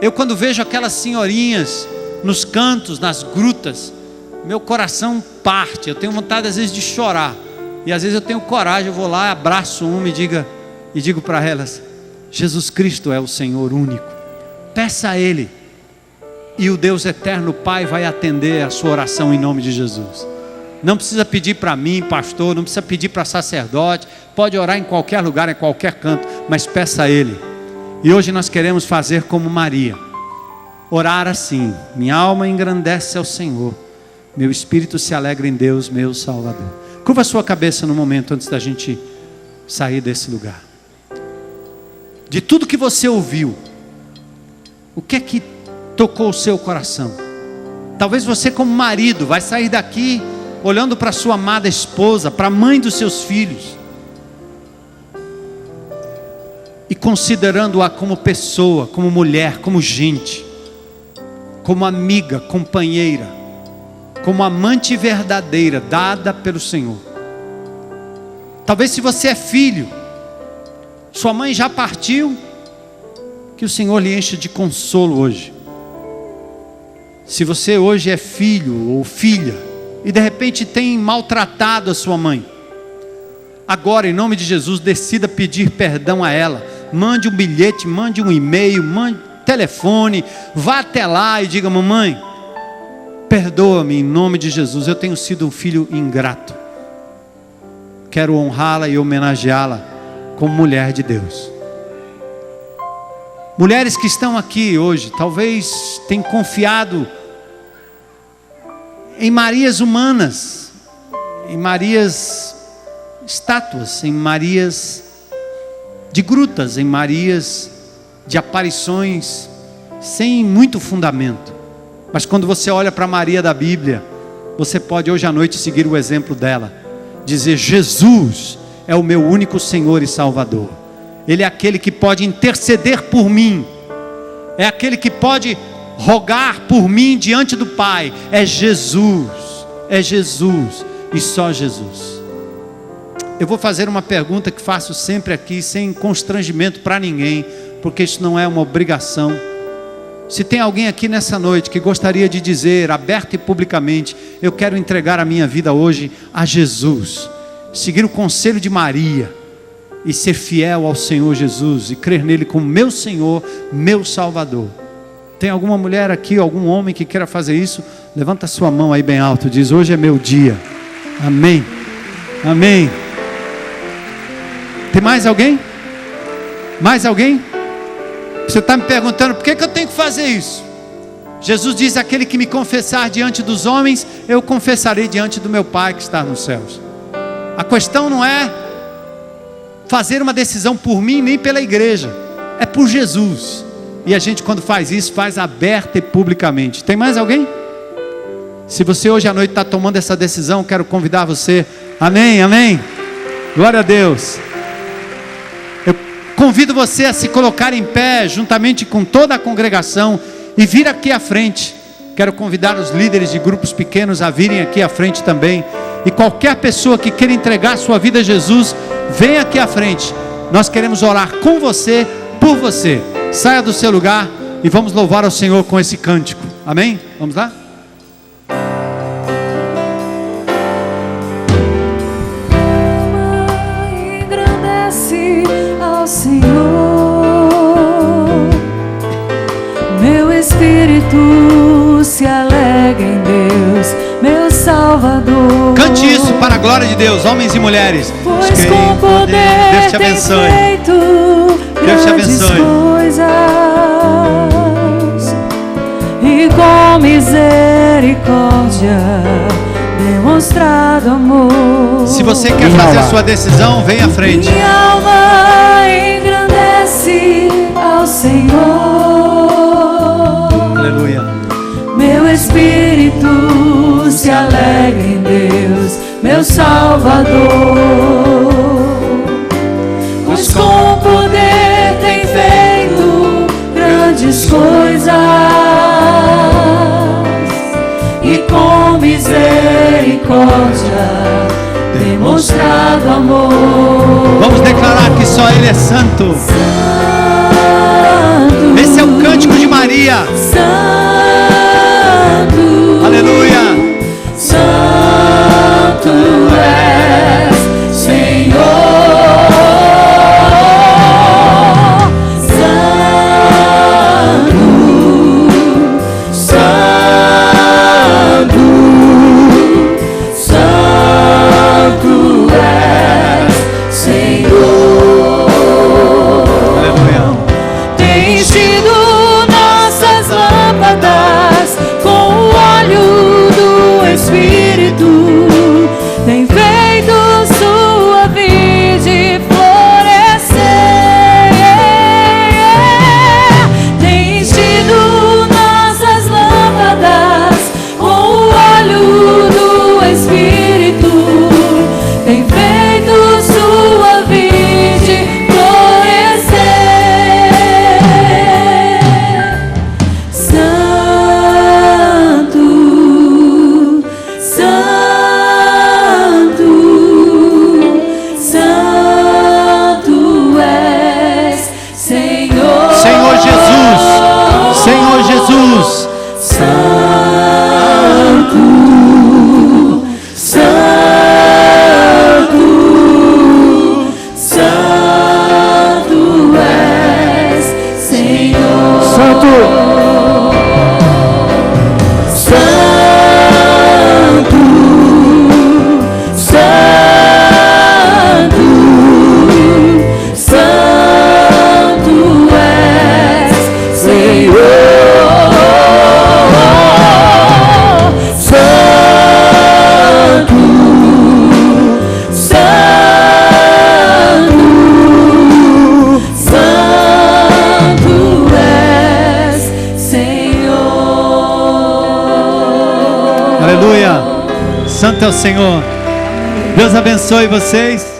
Eu, quando vejo aquelas senhorinhas nos cantos, nas grutas, meu coração parte. Eu tenho vontade às vezes de chorar, e às vezes eu tenho coragem. Eu vou lá, abraço uma e digo para elas: Jesus Cristo é o Senhor único. Peça a Ele, e o Deus eterno Pai vai atender a sua oração em nome de Jesus. Não precisa pedir para mim, pastor, não precisa pedir para sacerdote, pode orar em qualquer lugar, em qualquer canto, mas peça a Ele. E hoje nós queremos fazer como Maria, orar assim: minha alma engrandece ao Senhor, meu espírito se alegra em Deus, meu Salvador. Curva a sua cabeça no momento antes da gente sair desse lugar. De tudo que você ouviu, o que é que tocou o seu coração? Talvez você, como marido, vai sair daqui olhando para sua amada esposa, para a mãe dos seus filhos, e considerando-a como pessoa, como mulher, como gente, como amiga, companheira, como amante verdadeira, dada pelo Senhor. Talvez, se você é filho, sua mãe já partiu, que o Senhor lhe encha de consolo hoje. Se você hoje é filho ou filha, e de repente tem maltratado a sua mãe, agora, em nome de Jesus, decida pedir perdão a ela. Mande um bilhete, mande um e-mail, mande telefone, vá até lá e diga: mamãe, perdoa-me em nome de Jesus, eu tenho sido um filho ingrato. Quero honrá-la e homenageá-la como mulher de Deus. Mulheres que estão aqui hoje, talvez tenham confiado em Marias humanas, em Marias estátuas, em Marias de grutas, em Marias de aparições sem muito fundamento. Mas quando você olha para Maria da Bíblia, você pode hoje à noite seguir o exemplo dela, dizer: Jesus é o meu único Senhor e Salvador. Ele é aquele que pode interceder por mim, é aquele que pode rogar por mim diante do Pai. É Jesus e só Jesus. Eu vou fazer uma pergunta que faço sempre aqui, sem constrangimento para ninguém, porque isso não é uma obrigação. Se tem alguém aqui nessa noite que gostaria de dizer, aberta e publicamente: eu quero entregar a minha vida hoje a Jesus, seguir o conselho de Maria e ser fiel ao Senhor Jesus e crer nele como meu Senhor, meu Salvador. Tem alguma mulher aqui, algum homem que queira fazer isso? Levanta a sua mão aí bem alto, diz: hoje é meu dia. Amém, amém. Tem mais alguém? Mais alguém? Você está me perguntando: por que eu tenho que fazer isso? Jesus diz: aquele que me confessar diante dos homens, eu confessarei diante do meu Pai que está nos céus. A questão não é fazer uma decisão por mim, nem pela igreja, é por Jesus. E a gente, quando faz isso, faz aberta e publicamente. Tem mais alguém? Se você hoje à noite está tomando essa decisão, quero convidar você. Amém, amém. Glória a Deus. Eu convido você a se colocar em pé, juntamente com toda a congregação, e vir aqui à frente. Quero convidar os líderes de grupos pequenos a virem aqui à frente também. E qualquer pessoa que queira entregar sua vida a Jesus, vem aqui à frente. Nós queremos orar com você, por você. Saia do seu lugar e vamos louvar ao Senhor com esse cântico. Amém? Vamos lá? Engrandece ao Senhor, meu espírito se alegra em Deus. glória de Deus, homens e mulheres. Pois com poder Deus te abençoe. Deus te abençoe. E com misericórdia demonstrado amor. Se você quer fazer a sua decisão, vem à frente. Minha alma engrandece ao Senhor. Aleluia. Meu espírito se alegra em Deus, meu Salvador. Pois com poder tem feito grandes coisas e com misericórdia demonstrado amor. Vamos declarar que só Ele é santo. Santo, esse é o cântico de Maria. Santo, aleluia. Santo és, Senhor. Santo, Santo, Santo és, Senhor. Aleluia. Tens sido nossas lâmpadas com o óleo do Espírito, tem feito sua vide florescer. Tens sido nossas lâmpadas com o óleo do Espírito, tem feito sua vide florescer. Santo, Santo, Santo és, Senhor. Senhor Jesus, Senhor Jesus. Santo, Santo, Santo és, Senhor. Santo, Santo, Santo, Santo és, Senhor. Santo, Santo, Santo és, Senhor. Aleluia. Santo é o Senhor. Deus abençoe vocês.